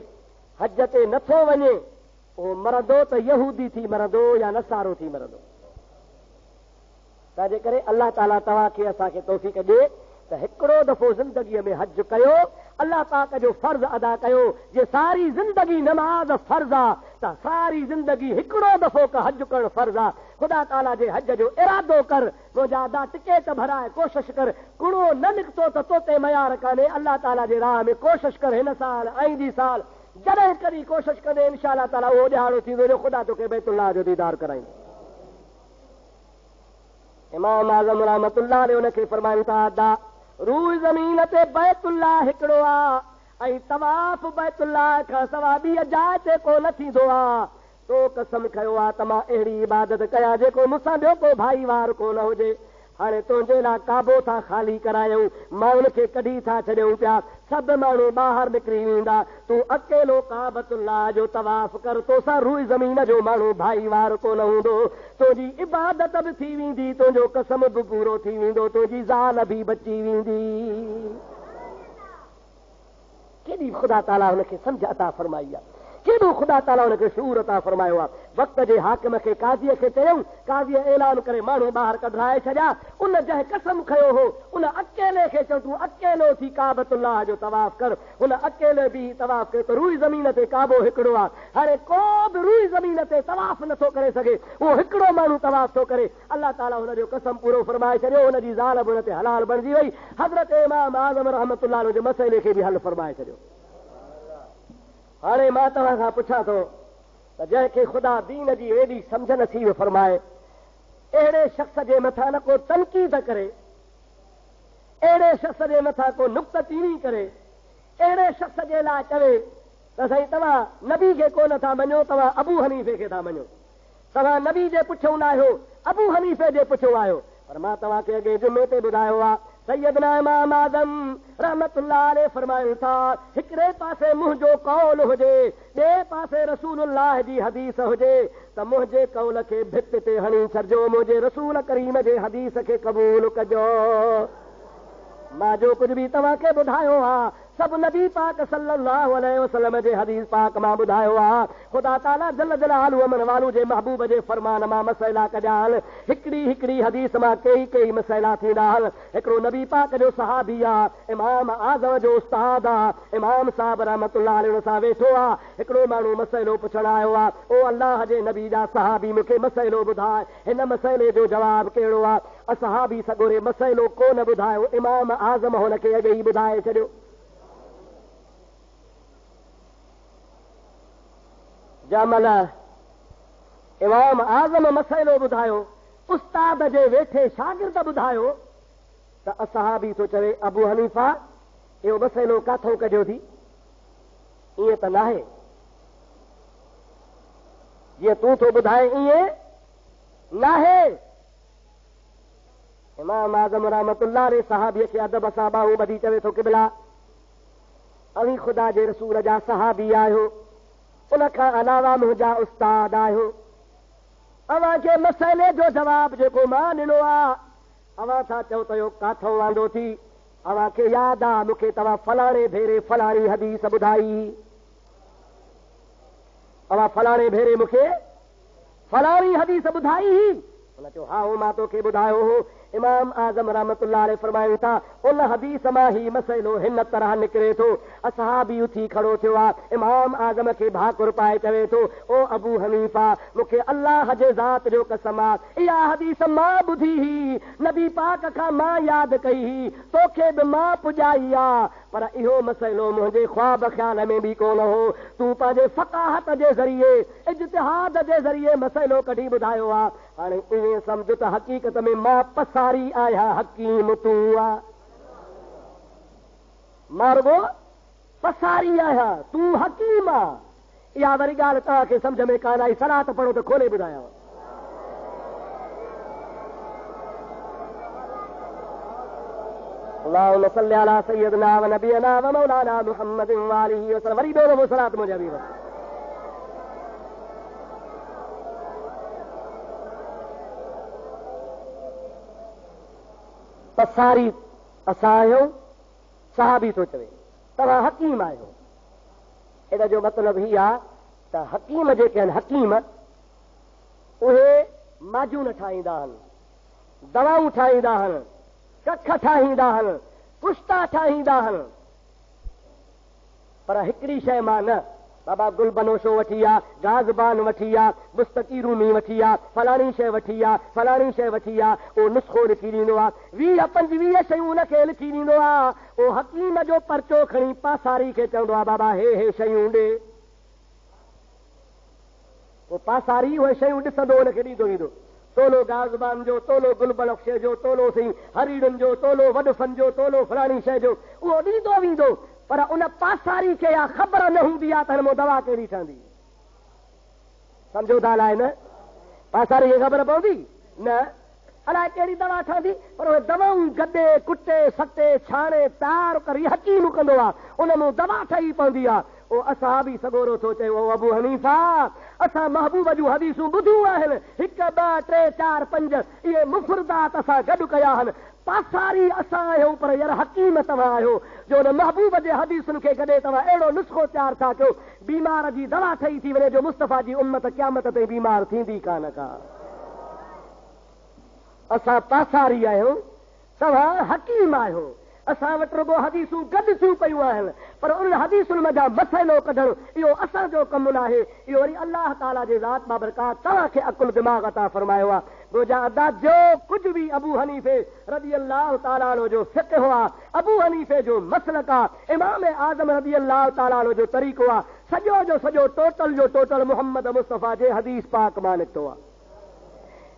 Speaker 1: हज ते नथो वञे, उहो मरंदो त यहूदी थी मरंदो या नसारो थी मरंदो। तंहिंजे करे अलाह ताला तव्हांखे असांखे तौफ़ीक़ ॾे त हिकिड़ो दफ़ो ज़िंदगीअ में हज कयो, अलाह पाक जो फर्ज़ अदा कयो। जे सारी ज़िंदगी नमाज़ फर्ज़ आहे त सारी ज़िंदगी हिकिड़ो दफ़ो का हज करणु फर्ज़ आहे। ख़ुदा ताला जे हज जो इरादो कर, मुंहिंजा अदा टिकेट भराए कोशिशि कर, कुड़ो न निकितो त तोते मयार कान्हे। अलाह ताला जे राह में कोशिशि कर, हिन साल आईंदी साल जॾहिं कॾहिं कोशिशि कंदे इंशा अल्लाह ताला उहो ॾियारो थींदो जो ख़ुदा तोखे बैतुल्लाह जो दीदार कराईंदो। इमाम आज़म रहमतुल्लाह अलैहि उनखे फरमाइनि था दा रूह ज़मीन ते बैतुल्लाह हिकिड़ो आहे ऐं तवाफ़ बैतुल्लाह खां सवाइ ॿी जाइ ते को न थींदो आहे। तो कसम खयो आहे त मां अहिड़ी इबादत कयां जेको मूंसां ॿियो को भाई वार को न हुजे। हाणे तुंहिंजे लाइ काबो था ख़ाली करायूं, माण्हुनि खे कढी था छॾियूं पिया, सभु माण्हू ॿाहिरि निकिरी वेंदा, तूं अकेलो काबतुल्लाह जो तवाफ़ कर, तोसां रूह ज़मीन जो माण्हू भाई वार कोन हूंदो, तुंहिंजी इबादत बि थी वेंदी, तुंहिंजो कसम बि पूरो थी वेंदो, तुंहिंजी ज़ाल बि बची वेंदी। केॾी ख़ुदा ताला हुनखे सम्झ अता फरमाई आहे, केॾो ख़ुदा ताला हुनखे शूर अता फरमायो आहे। वक़्त जे हाकिम खे काज़ीअ खे चयऊं, काज़ीअ ऐलान करे माण्हू ॿाहिरि कढाए छॾिया। उन जंहिं कसम खयो हो उन अकेले खे चयो तूं अकेलो थी काबतुल्लाह जो तवाफ़ कर। हुन अकेले बि तवाफ़ कयो त रूह ज़मीन ते काबो हिकिड़ो आहे। हाणे को बि रूह ज़मीन ते तवाफ़ नथो करे सघे, उहो हिकिड़ो माण्हू तवाफ़ थो करे। अलाह ताला हुनजो कसम पूरो फरमाए छॾियो, हुनजी ज़ाल बि हुन ते हलाल बणिजी वई। हज़रत इमाम आज़म रहमतुल्लाह जे मसइले खे बि हल फरमाए छॾियो। हाणे मां तव्हां खां पुछां थो त जंहिंखे ख़ुदा दीन जी एॾी सम्झ नसीब फरमाए, अहिड़े शख़्स जे मथां न को तनक़ीद करे, अहिड़े शख़्स जे मथां को नुक्तचीनी करे, अहिड़े शख़्स जे लाइ चवे त साईं तव्हां नबी खे कोन था मञो, तव्हां अबू हनीफ़े खे था मञो, तव्हां नबी जे पुठियों न आहियो, अबू हनीफ़े जे पुठियों आहियो। पर मां तव्हांखे अॻे जुमे ते ॿुधायो आहे, सैयदना इमाम आज़म रहमतुल्लाह अलैहि फरमाइनि था हिकिड़े पासे मुंहिंजो कौल हुजे, ॿिए पासे रसूलुल्लाह जी हदीस हुजे त मुंहिंजे कौल खे भित ते हणी छॾिजो, मुंहिंजे रसूल करीम जे हदीस खे क़बूल कजो। मां जो कुझु बि तव्हांखे ॿुधायो आहे सभु नबी पाक सल्लल्लाहु अलैहि वसल्लम जे हदीस पाक मां ॿुधायो आहे। ख़ुदा ताला जल जलालहु अमन वालू जे महबूब जे फरमान मां मसइला कढिया आहिनि। हिकिड़ी हिकिड़ी हदीस मां कई कई मसइला थींदा आहिनि। हिकिड़ो नबी पाक जो सहाबी आहे, इमाम आज़म जो उस्ताद आहे, इमाम साहब रहमतुल्लाह अलैहि सां वेठो आहे। हिकिड़ो माण्हू मसइलो पुछण आयो आहे, ओ अल्लाह जे नबी जा सहाबी मूंखे मसइलो ॿुधाए, हिन मसइले जो जवाबु कहिड़ो आहे? असहाबी सॻोरे मसइलो कोन ॿुधायो, इमाम आज़म हुनखे अॻे ई ॿुधाए छॾियो। जमल इमाम आज़म मसइलो ॿुधायो, उस्ताद जे वेठे शागिर्द ॿुधायो त असहाबी थो चवे अबू हनीफ़ा इहो मसइलो काथों कढियो थी? ईअं त नाहे, जीअं तूं थो ॿुधाए ईअं नाहे। इमाम आज़म रहमतुल्लाह अलैहि सहाबीअ खे अदब सां ॿाहूं ॿधी चवे थो क़िबला अवी ख़ुदा जे रसूल जा सहाबी आहियो, उनखां अलावा मुंहिंजा उस्ताद आहियो, अव्हांखे मसइले जो जवाबु जेको मां ॾिनो आहे अव्हां छा चओ त इहो काथों वांदो थी? अव्हांखे यादि आहे मूंखे तव्हां फलाणे भेरे फलाणी हदीस ॿुधाई, अव्हां फलाणे भेरे मूंखे फलाणी हदीस ॿुधाई हुई? हुन चयो हा मां तोखे ॿुधायो हो। इमाम आज़म रहमतुल्लाह अलैहि फरमाइनि था उन हदीस मां ही मसइलो हिन तरह निकिरे थो। असहाबी उथी खड़ो थियो आहे, इमाम आज़म खे भाकुर पाए चवे थो ओ अबू हनीफ़ा मूंखे अल्लाह जे ज़ात जो कसम आहे इहा हदीस मां ॿुधी ही, नबी पाक खां मां यादि कई ही, तोखे बि मां पुॼाई आहे, पर इहो मसइलो मुंहिंजे ख्वाब ख़्याल में बि कोन हो। तूं पंहिंजे फ़क़ाहत जे ज़रिए इज्तिहाद जे ज़रिए मसइलो कढी ॿुधायो आहे। हाणे ईअं सम्झ त हक़ीक़त में मां पसारी आहियां, हकीम तूं आहे, मारगो पसारी आहियां, तूं हकीम आहे। इहा वरी ॻाल्हि तव्हांखे सम्झ में कान आई, सलात पढ़ो त खोले ॿुधायांव। अल्लाहुम्मा सल्लि अला सय्यदिना व नबियना व मौलाना मुहम्मदिन व आलिहि व सल्लम। वरी ॿियो दफ़ो सलात मुंहिंजे हबीब। पसारी असां आहियूं, सहाबी थो चवे, तव्हां हकीम आहियो। इन जो मतिलबु हीअ आहे त हकीम जेके आहिनि, हकीम उहे माजून ठाहींदा आहिनि, दवाऊं ठाहींदा आहिनि, कख ठाहींदा आहिनि, कुश्ता ठाहींदा आहिनि, पर हिकिड़ी शइ मां न। बाबा गुल बनोशो वठी आ, गाज़बान वठी आ, मुस्तकीरूमी वठी आ, फलाणी शइ वठी आ, फलाणी शइ वठी आ, उहो नुस्खो लिखी ॾींदो आहे, 20-25 शयूं उनखे लिखी ॾींदो आहे। उहो हकीम जो परचो खणी पासारी खे चवंदो आहे बाबा हे शयूं ॾे। पोइ पासारी उहे शयूं ॾिसंदो हुनखे ॾींदो ईंदो, तोलो गाज़बान जो, तोलो गुल बनोशे जो, तोलो सही हरीड़नि जो, तोलो वॾफन जो, तोलो फलाणी शइ जो, उहो ॾींदो वेंदो। पर उन पासारी खे या ख़बर न हूंदी आहे त हिन में दवा कहिड़ी ठहंदी। सम्झो था अलाए न, पासारी खे ख़बर पवंदी न अलाए कहिड़ी दवा ठहंदी, पर उहे दवाऊं गॾे कुटे सटे छाणे तयारु करे हकीम कंदो आहे, उन में दवा ठही पवंदी आहे। ओ असां बि सगोरो थो चए, ओ अबू हनीफा असां महबूब जूं हदीसूं ॿुधियूं आहिनि, 1 2 3 4 5 इहे मुफ़रदात असां गॾु कया आहिनि। पासारी असां आहियूं, पर यार हकीम तव्हां आहियो जो हुन महबूब जे हदीसुनि खे गॾे तव्हां अहिड़ो नुस्खो तयारु था कयो, बीमार जी दवा ठही थी वञे जो मुस्तफ़ा जी उम्मत क़यामत ताईं बीमार थींदी कान का। असां पासारी आहियूं, तव्हां हकीम आहियो। असां वटि रुगो हदीसूं गॾु थियूं पयूं आहिनि, पर उन हदीसुनि में जा मसइलो कढणु इहो असांजो कमु न आहे। इहो वरी अलाह ताला जे ज़ात बाबरकात तव्हांखे अकुल दिमाग़ अता फरमायो आहे। गोजा अदा जो कुझु बि अबू हनीफे रज़ी अल्लाह ताला अन्हु जो फ़िक़्ह हुआ, अबू हनीफे जो मसलक आहे, इमाम आज़म रज़ी अल्लाह ताला अन्हु जो तरीक़ो आहे, सॼो जो सॼो टोटल जो टोटल मुहम्मद मुस्तफ़ा जे हदीस पाक मां निकितो आहे।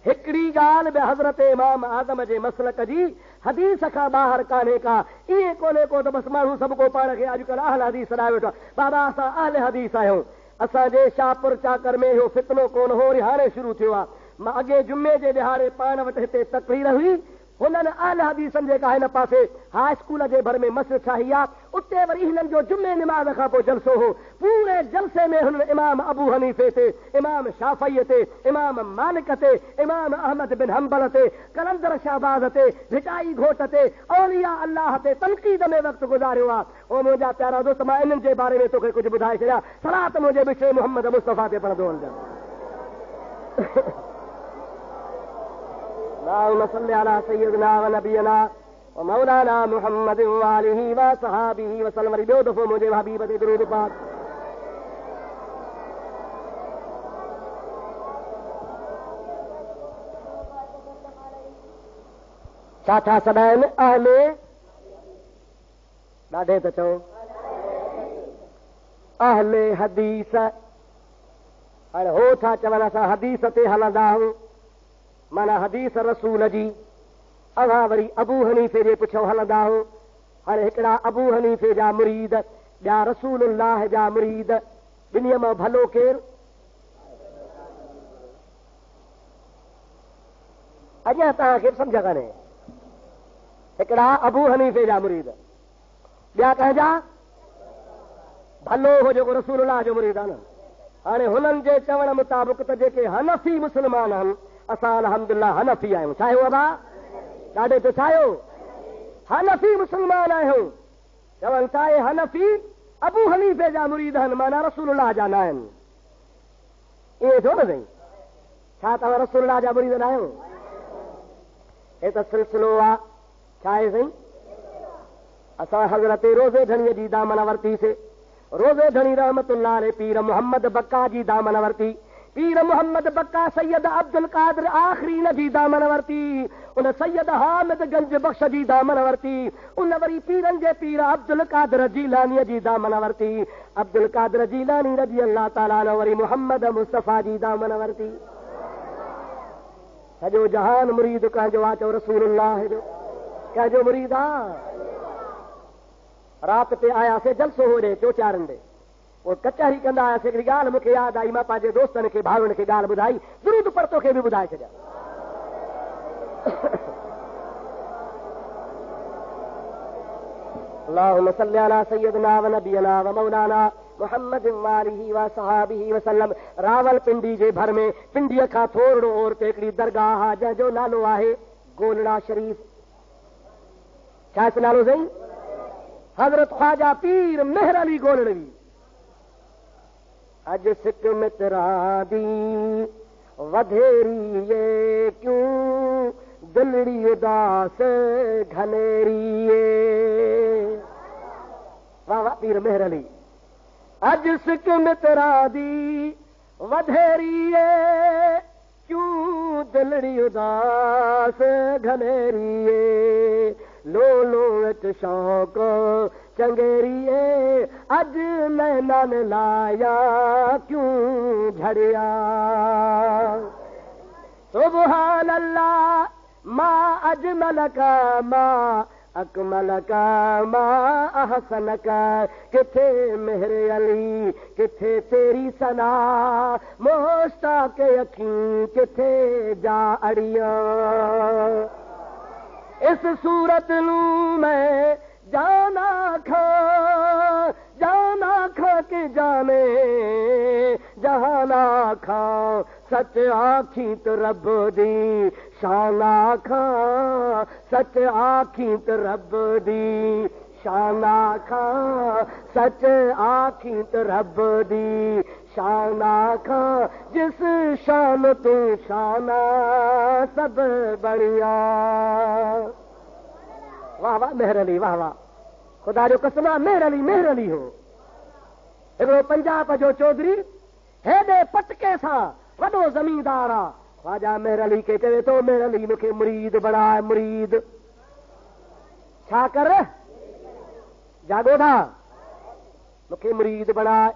Speaker 1: हिकिड़ी ॻाल्हि बि हज़रत इमाम आज़म जे मसलक जी हदीस खां ॿाहिरि कान्हे का। ईअं कोन्हे को त बसि माण्हू सभु को पाण खे अॼुकल्ह अहल हदीस सॾाए वेठो आहे। बाबा असां अहल हदीस आहियूं। असांजे शाहपुर चाकर में इहो फितनो कोन हो, वरी हाणे शुरू थियो आहे। मां अॻे जुमे जे ॾिहाड़े पाण वटि हिते तक़रीर हुई, हुननि अहल हदीसनि जेका हिन पासे हाई स्कूल जे भर में मस्जिद ठाही आहे, उते वरी हिननि जो जुमे निमाज़ खां पोइ जलसो हो। पूरे जलसे में हुननि इमाम अबू हनीफे ते, इमाम शाफ़ीअ ते, इमाम मालिक ते, इमाम अहमद बिन हंबल ते, कलंदर शहबाज़ ते, भिटाई घोट ते, औलिया अल्लाह ते तनक़ीद में वक़्तु गुज़ारियो आहे। ओ मुंहिंजा प्यारा दोस्त, मां इन्हनि जे बारे में तोखे कुझु ॿुधाए छॾियां। सलात मुंहिंजे विषय मुहम्मद मुस्तफ़ा ते पढ़ंदो वञा। अल्लाहुम्मा सल्लि अला सय्यदिना व नबियना व मौलाना मुहम्मदिन व आलिहि व सहाबिहि व सल्लम। वरी ॿियो दफ़ो मुंहिंजे हबीब ते दुरूद पाक। छा था सॾाइनि अहले, ॾाढे त चओ अहले हदीस। हाणे हो छा चवनि, असां हदीस ते हलंदा आहियूं, माना हदीस रसूल जी। असां वरी अबू हनीफे जे पुछो हलंदा आहियूं। हाणे हिकिड़ा अबू हनीफे जा मुरीद, ॿिया रसूलुल्लाह जा मुरीद, ॿिन्हीअ मां भलो केरु? अञा तव्हांखे सम्झ कान्हे। हिकिड़ा अबू हनीफे जा मुरीद, ॿिया कंहिंजा? भलो हो जेको रसूलुल्लाह जो मुरीद आहे न। हाणे हुननि जे चवण मुताबिक़ त जेके हनफी मुस्लमान आहिनि, असां अल्हम्दुलिल्लाह हनफी आहियूं। छा आहियूं बाबा? ॾाढे त छा आहियो? हनफी मुस्लमान आहियूं। चवनि था हनफी अबू हनीफे जा मुरीद आहिनि, माना रसूलुल्लाह जा न आहिनि। ईअं छो न साईं? छा तव्हां रसूलुल्लाह जा मुरीद न आहियो? हे त सिलसिलो आहे। छा आहे साईं? असां हज़रत रोज़े धणीअ जी दामन वरितीसीं। रोज़े धणी रहमतुल्लाह अलैह पीर मोहम्मद बक्का जी दामन वरिती। पीर मोहम्मद बक्का सैयद अब्दुल कादिर आखरीन जी दामन वरिती। उन सैयद हामिद गंज बख्श जी दामन वरिती। उन वरी पीरनि जे पीर अब्दुल कादिर जीलानीअ जी दामन वरिती। अब्दुल कादिर जीलानी रज़ी अल्लाह ताला अन्हु वरी मोहम्मद मुस्तफ़ा जी दामन वरिती। सॼो जहान मुरीद कंहिंजो आहे? चओ रसूलुल्लाह जो। कंहिंजो मुरीद आहे? राति ते आयासीं जलसो हो ॾे चोचारनि ॾे, पोइ कचहरी कंदा आयासीं। हिकिड़ी ॻाल्हि मूंखे यादि आई, मां पंहिंजे दोस्तनि खे भाउरनि खे ॻाल्हि ॿुधाई, दुरूद परतो खे बि ॿुधाए छॾियां। अल्लाहुम्मा सल्ली अला सय्यदना व नबियना व मौलाना मुहम्मद वालिही व सहाबिही वसल्लम। रावलपिंडी जे भर में पिंडीअ खां थोरो और ते हिकिड़ी दरगाह आहे जंहिंजो नालो आहे गोलड़ा शरीफ। छा नालो साईं? हज़रत ख्वाजा पीर मेहर अली गोलड़वी। अज सिक मित्रा दी वधेरी ये क्यों दिलड़ी उदास घनेरी ये। वाह वाह पीर मेहर अली। अज सिक मित्रा दी वधेरी ये क्यों दिलड़ी उदास घनेरी ये। लो लो विच शौक चंगेरिए अज नैना ने लाया क्यों झड़िया। सुबहान अल्लाह माँ अजमल का माँ अकमल का माँ अहसन का। किथे मेहर अली किथे तेरी सना मोस्ता के अखी किथे जा अड़िया। इस सूरत नू मैं जाना खा के जाने जहाना खा। सच आखी तो रब दी शाना खा। सच आखी तो रब दी शाना खा। सच आखी तो रब दी शाना खा। जिस शान तू शाना सब बढ़िया। वाह वाह मेहर अली वाह वाह। खुदा जो कसम आहे मेहर अली हो। हिकिड़ो पंजाब जो चौधरी हेॾे पटके सां वॾो ज़मींदार आहे। ख्वाजा मेहर अली खे चवे थो मेहर अली मूंखे मुरीद बणाए मुरीद। छा कर जागो था मूंखे मुरीद बणाए।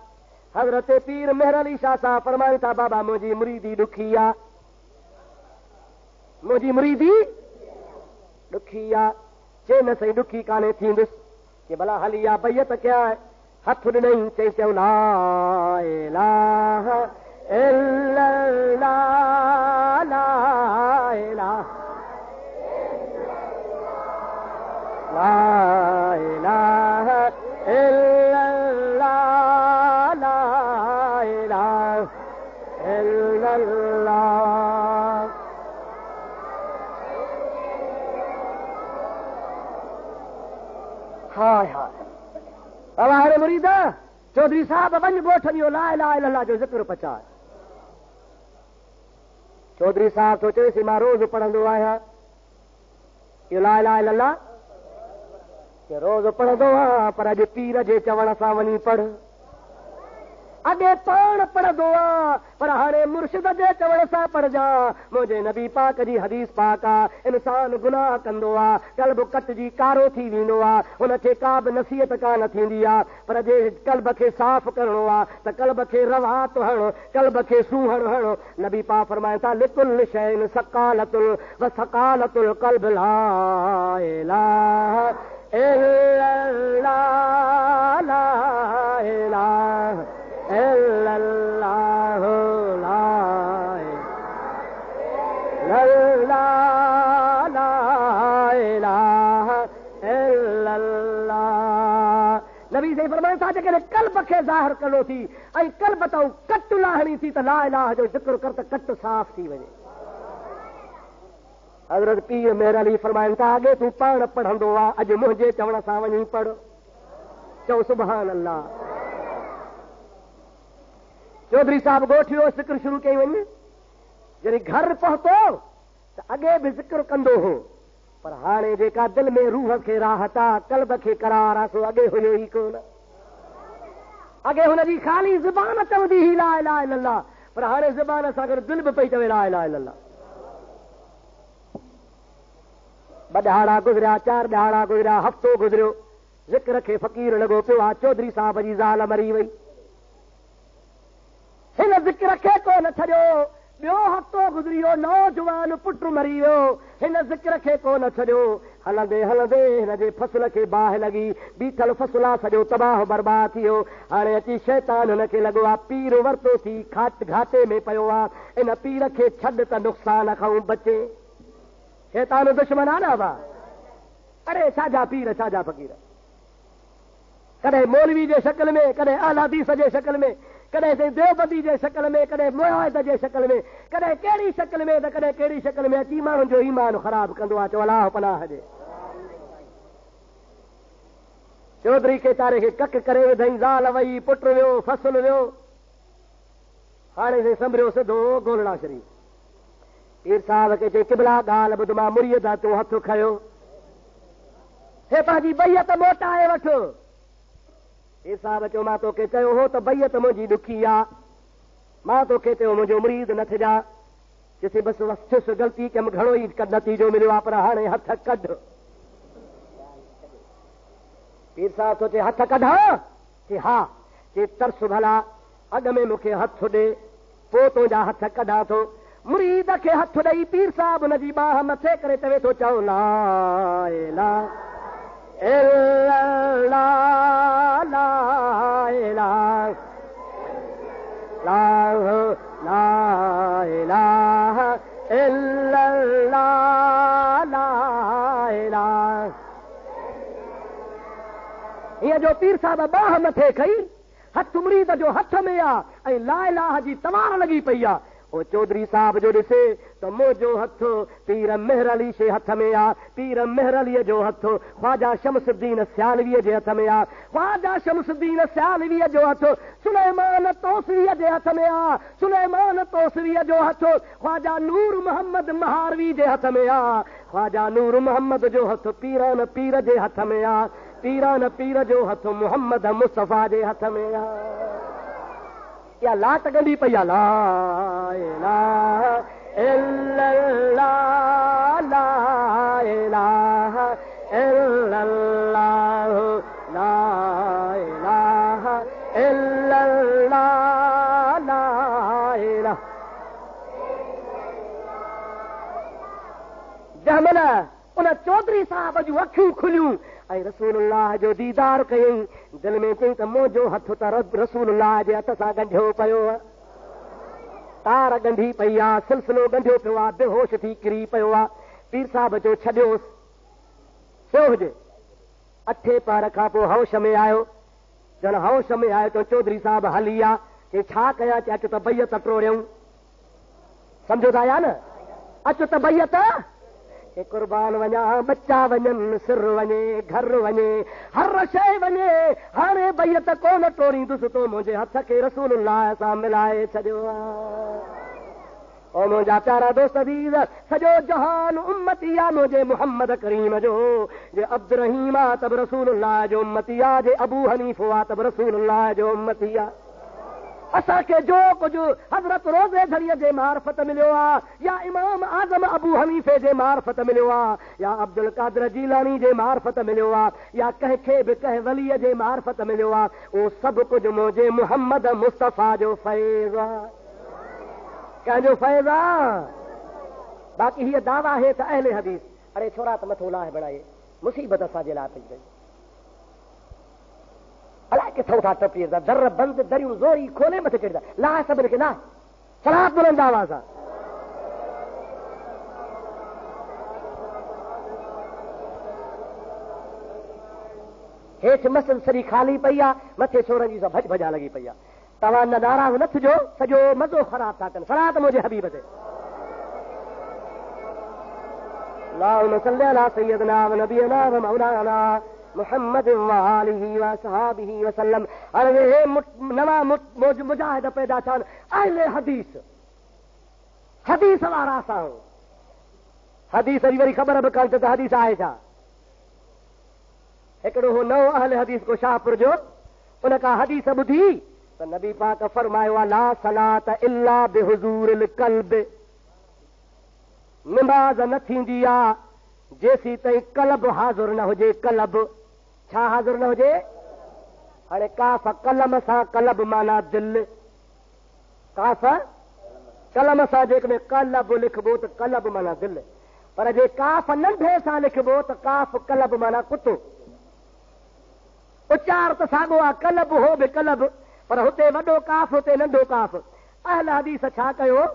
Speaker 1: हज़रत पीर मेहर अली शाह साहब फरमाइनि था बाबा मुंहिंजी मुरीदी ॾुखी आहे। मुंहिंजी मुरीदी ॾुखी आहे। चए न सही ॾुखी कान्हे थींदुसि कि भला हली आहे बैयत कया हथ ॾिनई चई चयो ला इलाहा इल्लल्लाह ला इलाहा ला इलाहा इल्लल्लाह ला इलाहा इल्लल्लाह। हाय हाय अवारे मुरीदा चौधरी साहब वञ ॻोठ में ला इलाहा इल्लल्लाह जो ज़िक्र पचाए। चौधरी साहब तो चएसि मां रोज़ पढ़ंदो आहियां इहो ला इलाहा इल्लल्लाह रोज़ पढ़ंदो आहियां पर अॼु पीर जे चवण सां वञी पढ़। अॻे पाण पढ़ंदो आहे पर हाणे मुर्शिद जे चवण सां पढ़जा। मुंहिंजे नबी पाक जी हदीस पाक आहे इंसान गुनाह कंदो आहे कल्ब कटिजी कारो थी वेंदो आहे हुनखे का बि नसीहत कान थींदी आहे। पर जे कल्ब खे साफ़ करणो आहे त कल्ब खे रवात हणो कल्ब खे सूहण हणो। नबी पाक फरमाइनि था लिकुल शैइन सकालतुल व सकालतुल कल्ब ला इलाहा इल्लल्लाह ला इलाहा इल्लल्लाह ला इलाहा इल्लल्लाह। नबी से फरमाइनि था जेकॾहिं कल्ब खे ज़ाहिर करणो थी ऐं कल्ब तां कट लाहणी थी त ला इलाहा जो ज़िक्र कर त कट साफ़ थी वञे। हज़रत पीर मेहर अली फरमाइनि था अॻे तूं पाण पढ़ंदो आहे अॼु मुंहिंजे चवण सां वञी पढ़। चओ सुभान अल्लाह। चौधरी साहब ॻोठियो ज़िक्र शुरू कई वञे। जॾहिं घर पहुतो त अॻे बि ज़िक्र कंदो हो पर हाणे जेका दिलि में रूह खे राहत आहे कल्ब खे करार आहे सो अॻे हुयो ई कोन। अॻे हुनजी ख़ाली ज़ुबान चवंदी ही ला इलाहा इल्लल्लाह पर हाणे ज़ुबान सां गॾु दिलि बि पई चवे ला इलाहा इल्लल्लाह। ॿ ॾहाड़ा गुज़रिया 4 ॾहाड़ा गुज़रिया हफ़्तो गुज़रियो ज़िक्र खे फ़क़ीर लॻो पियो आहे। चौधरी साहब जी ज़ाल मरी वई। हिन ज़िक्र खे कोन छॾियो। ॿियो हफ़्तो गुज़रियो नौजवान पुट मरी वियो। हिन ज़िक्र खे कोन छॾियो। हलंदे हलंदे हिन जे फसल खे बाहि लॻी बीठल फसल आहे सॼो तबाह बर्बाद थी वियो। हाणे अची शैतान हुनखे लॻो आहे पीर वरितो थी घाटे में पियो आहे इन पीर खे छॾ त नुक़सान खां बचे। शैतान दुश्मन आहे न बा। अरे छाजा पीर छाजा फ़क़ीर कॾहिं मौलवी जे शक्ल में, कॾहिं आला हदीस जे शक्ल में, कॾहिं देवबंदी जे शक्ल में, कॾहिं मुआहिद जे शक्ल में, कॾहिं कहिड़ी शक्ल में त कॾहिं कहिड़ी शक्ल में अची माण्हुनि जो ईमान ख़राब कंदो आहे। चओ अलाह पनाह ॾे। चौधरी के तारे खे कक करे विधई, ज़ाल वई, पुट वियो, फसल वियो, हाणे संभरियो सिधो गोलड़ा शरीफ़। पीर साहब खे चई किबला ॻाल्हि ॿुध, मां मुरीद आहे, तूं हथु खयो, हे पंहिंजी बैयत मोटाए वठ। पीर साहब चयो मां तोखे चयो हो त बैयत मुंहिंजी ॾुखी आहे, मां तोखे चयो मुंहिंजो मुरीद न थिजा। चइसि बसि ग़लती कयमि, घणो ई नतीजो मिलियो आहे, पर हाणे हथ कढ। पीर साहब सोचे हथ कढां? चई हा। चई तरस भला, अॻ में मूंखे हथ ॾे, पोइ तुंहिंजा हथ कढां थो। मुरीद खे हथ ॾेई पीर साहब हुनजी बाह मथे करे चवे थो, चओ ला इलाहा इल्लल्लाह, ला इलाहा ला इलाहा इल्लल्लाह, ला इलाहा। हीअ जो पीर साहब बाह मथे खई, हथ मुरीद जो हथ में आहे ऐं ला इलाहा जी तवार लॻी पई आहे। ओ चौधरी साहब जो ॾिसे त मुंहिंजो हथ पीर मेहर अली जे हथ में आहे, पीर मेहर अलीअ जो हथ ख्वाजा शमसुद्दीन सियालवीअ जे हथ में आहे, ख्वाजा शमसुद्दीन सियालवीअ जो हथ सुलेमान तौसरीअ जे हथ में आहे, सुलेमान तौसरीअ जो हथ ख्वाजा नूर मोहम्मद महारवी जे हथ में आहे, ख्वाजा नूर मोहम्मद जो हथ पीरान पीर जे हथ में आहे, पीरान पीर जो हथ मोहम्मद मुस्तफ़ा जे हथ में आहे। या लाट गंदी पई आहे, ला इलाहा इल्लल्लाह, ला इलाहा इल्लल्लाह, ला इलाहा इल्लल्लाह, ला इलाहा। जंहिंमहिल उन चौधरी साहब जूं अखियूं खुलियूं ऐं रसूलुल्लाह जो दीदार कयईं, दिलि में चई त मुंहिंजो हथ त रसूलुल्लाह जे हथ सां ॻंढियो पियो आहे, तार ॻंढी पई आहे, सिलसिलो ॻंढियो पियो आहे, बेहोश थी किरी पियो आहे। पीर साहब जो छॾियोसि, छो हुजे। 8 पहर खां पोइ हौश में आयो, जण हौश में आयो त चौधरी साहब हली आहे। चई छा कयां? चई अचो त बैयत टोड़ियऊं। सम्झो था या न? अचो त बैयत के कुर्बान वञा, बच्चा वञनि, सिर वञे, घर वञे, हर शइ वञे, हाणे बैयत कोन टोड़ींदुसि तो मुंहिंजे हथ खे रसूलुल्लाह सां मिलाए छॾियो आहे। ओ मुंहिंजा प्यारा दोस्त अज़ीज़, सॼो जहान उम्मती आहे मुंहिंजे मुहम्मद करीम जो। जे अब्दुर रहीम आहे त बि रसूलुल्लाह जो उम्मती आहे, जे अबू हनीफ़ आहे त बि रसूलुल्लाह जो उम्मती आहे। असांखे जो कुझु हज़रत रोज़े घड़ीअ जे मार्फत मिलियो आहे, या इमाम आज़म अबू हनीफ़े जे मार्फत मिलियो आहे, या अब्दुल कादिर जीलानी जे मार्फत मिलियो आहे, या कंहिंखे बि कंहिं वलीअ जे मार्फत मिलियो आहे, उहो सभु कुझु मुंहिंजे मुहम्मद मुस्तफ़ा जो फैज़ आहे। कंहिंजो फैज़ आहे? बाक़ी हीअ दावा आहे त अहले हदीस, अरे छोरा त मथो लाहे बणाए, मुसीबत असांजे लाइ पई पई। अलाए किथां था टपी दर बंदि, दरियूं ज़ोरी खोले मथे चढ़ंदा, लाहे सभिनि खे लाहे, सलात बुलंद आवाज़ सां। हेठि मसल सॼी खाली पई आहे, मथे छोरनि जी भॼ भॼा लॻी पई आहे। तव्हां न नाराज़ न थिजो, सॼो मज़ो ख़राब था कनि। सलात मुंहिंजे हबीब ते। अल्लाहुम्मा सल्लि अला सय्यिदना व नबीना व मौलाना मुहम्मद व आलिहि व सहाबिहि वसल्लम। हाणे नवां मुजाहिद पैदा थियनि, अहले हदीस, हदीस वारा असां। हदीस जी वरी ख़बर बि कान त हदीस आहे छा। हिकिड़ो हो नओं अहले हदीस को शाहपुर जो, उन खां हदीस ॿुधी त नबी पाक फरमायो आहे, ला सलात इल्ला बिहुज़ूरिल क़ल्ब। निमाज़ न थींदी आहे जेसी ताईं कल्ब हाज़ुर न हुजे। कल्ब छा हाज़ुर न हुजे? हाणे काफ़ कलम सां, कल्ब माना दिलि, काफ़ कलम सां जेकॾहिं कल्ब लिखबो त कल्ब माना दिलि, पर जे काफ़ नंढे सां लिखबो त काफ़ कल्ब माना कुतो। उचार त साॻियो आहे, कल्ब हो बि कल्ब, पर हुते वॾो काफ़, हुते नंढो काफ़। अहले हदीस छा कयो?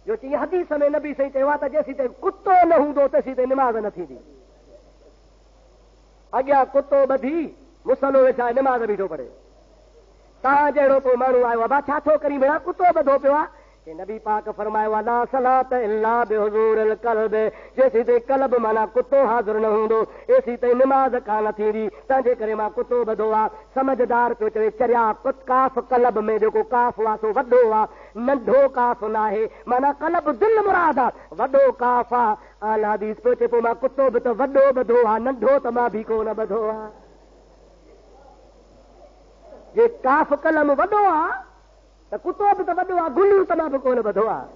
Speaker 1: जो चई हदीस में नबी सही चयो आहे त जेसी ताईं कुतो न हूंदो तेसी ताईं निमाज़ न थींदी। अॻियां कुतो ॿधी मुसलो वेठा निमाज़ बीठो पढ़े। तव्हां जहिड़ो को माण्हू आयो आहे, छा थो करी भेणा, कुतो ॿधो पियो आहे। नबी पाक फरमायो आहे, ला सलात इल्ला बिहुज़ूरिल क़ल्ब, जेसीं ताईं क़ल्ब माना कुतो हाज़िर न हूंदो एसीं ताईं निमाज़ कान थींदी। तंहिंजे करे मां कुतो ॿधो आहे। समझदार पियो चवे चरिया काफ़ क़ल्ब में जेको काफ़ आहे सो वॾो आहे, नंढो काफ़ न आहे, माना क़ल्ब दिलि मुराद आहे, वॾो काफ़ आहे। आला हदीस पियो चए पोइ मां कुतो बि त वॾो ॿधो आहे, नंढो त मां बि कोन ॿधो आहे। जे काफ़ कलम वॾो आहे त कुतो बि त वॾो आहे, गुलू त मां बि कोन ॿधो आहे।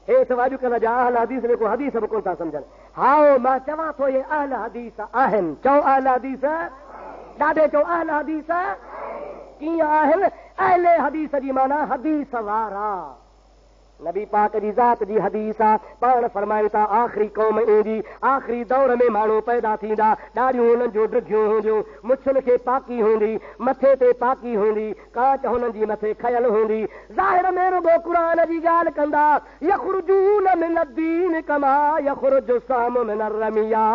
Speaker 1: हेठि अॼुकल्ह जा अहल हदीस में को हदीस बि कोन था सम्झनि। हाओ मां चवां थो इहे अहल हदीस आहिनि। चओ अहल हदीस, ॾाढे चओ अहल हदीस। कीअं आहिनि? अहले हदीस जी माना हदीस वारा। नबी पाक जी ज़ात जी हदीस आहे। पाण फरमायूं था आख़िरी क़ौम ईंदी, आख़िरी दौर में माण्हू पैदा थींदा, ॾाढियूं हुननि जूं ड्रिघियूं हूंदियूं, मुछुनि खे पाकी हूंदी, मथे ते पाकी हूंदी, कांच हुननि जी मथे खयल हूंदी। ज़ाहिर में रुगो क़ुरान जी ॻाल्हि कंदा, यख़रुजून मिन दीन कमा यख़रुजु साम मिन रमिया।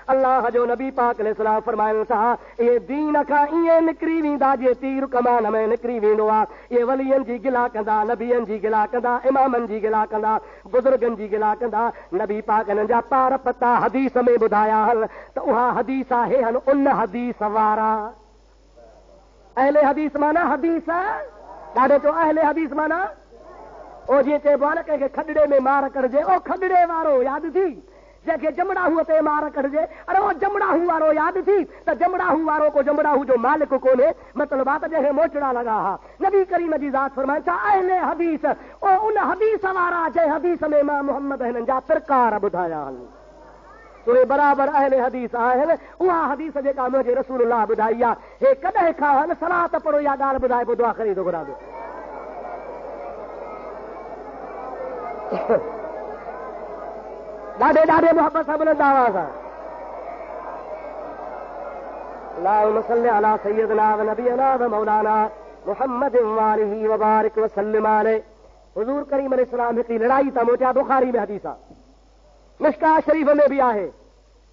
Speaker 1: अल्लाह जो नबी पाक अलैहिस्सलाम फरमाइनि था इहे दीन खां ईअं निकिरी वेंदा जीअं तीर कमान में निकिरी वेंदो आहे। इहे वलियनि जी गिला कंदा, नबियनि जी गिला कंदा, इमामनि जी गिला कंदा, बुज़ुर्गनि जी गिला कंदा। नबी पाक हिननि जा पार पता हदीस में ॿुधाया हल त उहा हदीस आहे हन उन हदीस वारा। अहले हदीस माना हदीस, ॾाढे चो अहले हदीस माना ओ जीअं चइबो आहे न कंहिंखे खॾड़े में मार कढिजे, ओ खॾड़े वारो यादि थी, जंहिंखे जमड़ाहूअ ते मार कढिजे, अरे ओ जमड़ाहू वारो यादि थी त जमड़ाहू वारो को जमड़ाहू जो मालिक कोन्हे, मतिलबु आहे त जंहिंखे मोचड़ा लॻा हा। नबी करीम जी ज़ात फरमाए छा अहले हदीस, ओ उन हदीस वारा जंहिं हदीस में मां मोहम्मद हिननि जा प्रकार ॿुधाया आहिनि, उहे बराबरि अहले हदीस आहिनि। उहा हदीस जेका मुंहिंजे रसूलुल्लाह ॿुधाई आहे, हे कॾहिं खां सलात पढ़ो इहा ॻाल्हि ॿुधाए पोइ दुआ करे थो घुरां। ॾाढे ॾाढे मोहबत सां मिलंदा हुआ। अल्लाहुम्मा सल्लि अला सय्यिदना व नबियना व मौलाना मुहम्मद व आलिहि व बारिक व सल्लिम अलैहि। हुज़ूर करीम अलैहिस्सलाम हिकिड़ी लड़ाई था मोटिया, बुखारी में हदीस आहे, मिशका शरीफ में बि आहे।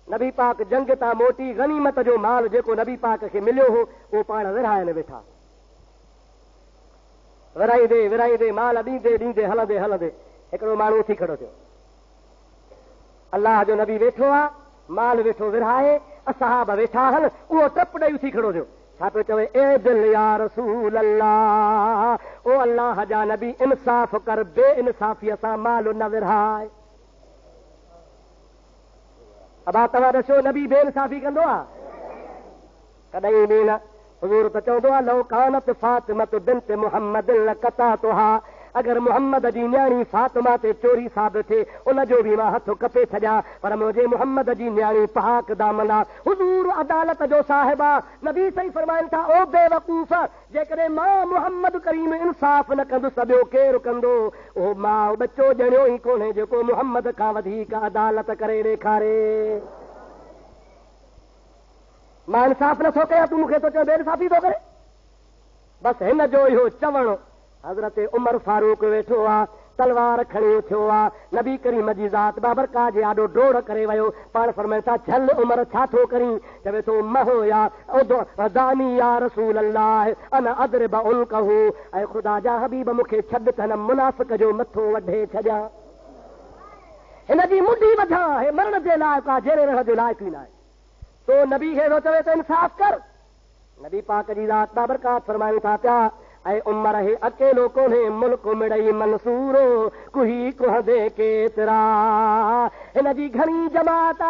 Speaker 1: नबी पाक जंग तां मोटी गनीमत जो माल जेको नबी पाक खे मिलियो हो उहो पाण विरहाइनि वेठा, विरहाईंदे विरहाईंदे माल ॾींदे ॾींदे हलंदे हलंदे हिकिड़ो माण्हू उथी खड़ो थियो। अल्लाह जो नबी वेठो आहे, माल वेठो विरहाए, असहाब वेठा आहिनि, उहो टप ॾेई उथी खड़ो थियो। छा पियो चवे? ए दिल या रसूल अल्लाह, ओ अल्लाह जा नबी इंसाफ़ कर, बे इंसाफ़ीअ सां माल न विरहाए। अबा तव्हां ॾिसो नबी बे इंसाफ़ी कंदो आहे? कॾहिं बि न। हुज़ूर त चवंदो आहे लौ कानत फातिमत बिन्त मुहम्मद लक़तातुहा, अगर मोहम्मद जी न्याणी फातिमा ते चोरी साबित थिए उनजो बि मां हथु कपे छॾियां, पर मुंहिंजे मोहम्मद जी न्याणी पाक दामन आहे। हुज़ूर अदालत जो साहिब आहे। नबी सही फरमाइनि था ओ बेवकूफ़, जेकॾहिं मां मोहम्मद करीम इंसाफ़ न कंदुसि त ॿियो केरु कंदो? उहो मां बचो ॼणियो ई कोन्हे जेको मोहम्मद खां वधीक अदालत करे ॾेखारे। मां इंसाफ़ नथो कयां, तूं मूंखे थो चओ बेइंसाफ़ी थो करे? बसि हिन जो इहो चवणु। हज़रत उमर फारूक वेठो आहे, तलवार खणी उथियो आहे, नबी करीम जी ज़ात बाबरकाह जे आॾो डोड़ करे वियो। पाण फरमाइनि था झल उमर छा थो करीं? चवे थो महो या दानी या रसूल अल्लाह अना अदरिब उनकहू, ऐं ख़ुदा जा हबीब मूंखे छॾ त हिन मुनाफ़िक जो मथो वढे छॾियां, हिन जी मुंडी वधां, हे मरण जे लाइक़ु आहे, जहिड़े रहण जो लाइक़ु ई न आहे। तो नबी खे चवे त इंसाफ़ कर। नबी पाक जी ज़ात बाबरकाह फरमाइनि था पिया ऐं उमर हे अकेलो कोन्हे, मुल्क मिड़ई मंसूरो कुही कुहदे केतिरा, हिन जी घणी जमात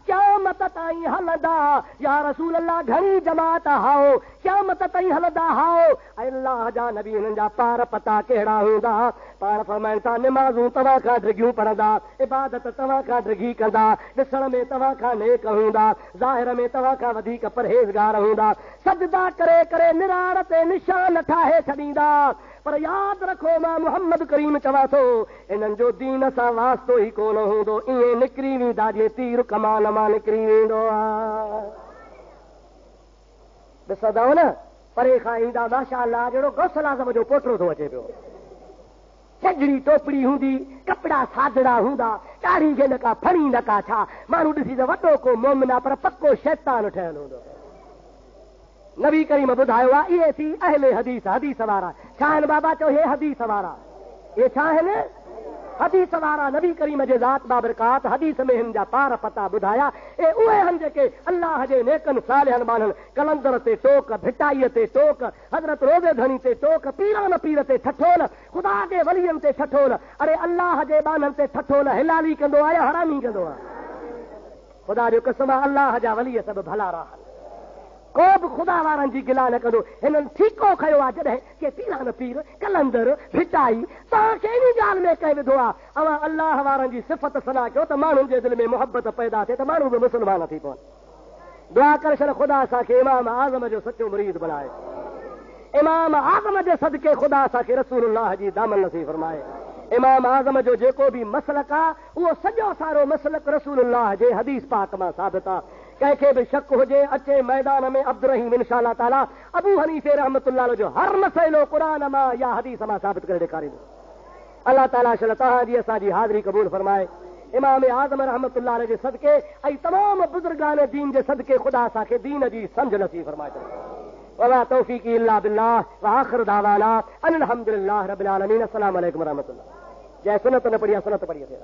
Speaker 1: क़यामत ताईं हलंदा। या रसूल अल्लाह घणी जमात हाओ क़यामत ताईं हलंदा हाओ। ऐं अल्लाह जा नबी हिननि जा पार पता कहिड़ा हूंदा? पाण फरमाइनि था निमाज़ूं तव्हां खां ड्रिघियूं पढ़ंदा, इबादत तव्हां खां ड्रिघी कंदा, ॾिसण में तव्हां खां नेक हूंदा, ज़ाहिर में तव्हां खां वधीक परहेज़गार हूंदा, सजदा करे करे निराड़ ते निशान ठाहे छॾींदा। पर यादि रखो मां मोहम्मद करीम चवां थो इन्हनि जो दीन सां वास्तो ई कोन हूंदो, ईअं निकिरी वेंदा जीअं तीर कमान मां निकिरी वेंदो आहे। ॾिसंदव न परे खां ईंदा माशा अल्लाह जहिड़ो गौसल आज़म जो पोटो थो अचे पियो, छजड़ी टोपड़ी हूंदी, कपिड़ा सादड़ा हूंदा, ॾाढ़ी खे न का फणी न का छा, माण्हू ॾिसी त वॾो को मोमिन आहे पर पको शैतान ठहियलु हूंदो। नबी करीम ॿुधायो आहे इहे थी अहले हदीस, हदीस वारा। छा आहिनि बाबा? चओ हे हदीस वारा। इहे छा आहिनि? हदीस वारा। नबी करीम जे ज़ात बाबरकात हदीस में हिन जा पार पता ॿुधाया। ए उहे आहिनि जेके अल्लाह जे नेकनि सालिहनि माण्हुनि कलंदर ते टोक, भिटाईअ ते टोक, हज़रत रोज़े धणी ते टोक, पीरान पीर ते ठठोल, ख़ुदा जे वलियनि ते ठठोल। अरे अल्लाह जे बाननि ते ठठोल हिलाली कंदो आहे या हरामी कंदो आहे? ख़ुदा जो कसम आहे अल्लाह जा वली सभु भला रहनि, को बि ख़ुदा वारनि जी गिला न कंदो। हिननि ठीको खयो आहे जॾहिं के पीरान पीर, कलंदर, भिटाई तव्हांखे इन ॻाल्हि में कंहिं विधो आहे। अवां अल्लाह वारनि जी सिफ़त सना कयो त माण्हुनि जे दिलि में मुहबत पैदा थिए त माण्हू बि मुस्लमान थी पवनि। दुआ करे छॾ ख़ुदा असांखे इमाम आज़म जो सचो मुरीद बणाए। इमाम आज़म जे सदके ख़ुदा असांखे रसूलुल्लाह जी दामन नसीब फरमाए। इमाम आज़म जो जेको बि मसलक आहे उहो सॼो सारो मसलक रसूलुल्लाह जे हदीस पाक मां साबित आहे। कंहिंखे बि शक हुजे अचे मैदान में अब्दुर रहीम इंशाअल्लाह ताला अबू हनीफे रहमतुल्लाह जो हर मसइलो क़ुरान मां या हदीस मां साबित करे ॾेखारींदो। अल्लाह ताला शल तव्हांजी असांजी हाज़िरी क़बूल फरमाए। इमाम आज़म रहमतुल्लाह जे सदके ऐं तमामु बुज़ुर्गान दीन जे सदके ख़ुदा असांखे दीन जी सम्झ नसीब फरमाए। वमा तौफ़ीक़ी इल्ला बिल्लाह व आख़िर दावाना अनिल हम्दुलिल्लाह रब्बिल आलमीन। अस्सलामु अलैकुम व रहमतुल्लाह। जय सुन्नत न पढ़िया सुन्नत पढ़िए थे।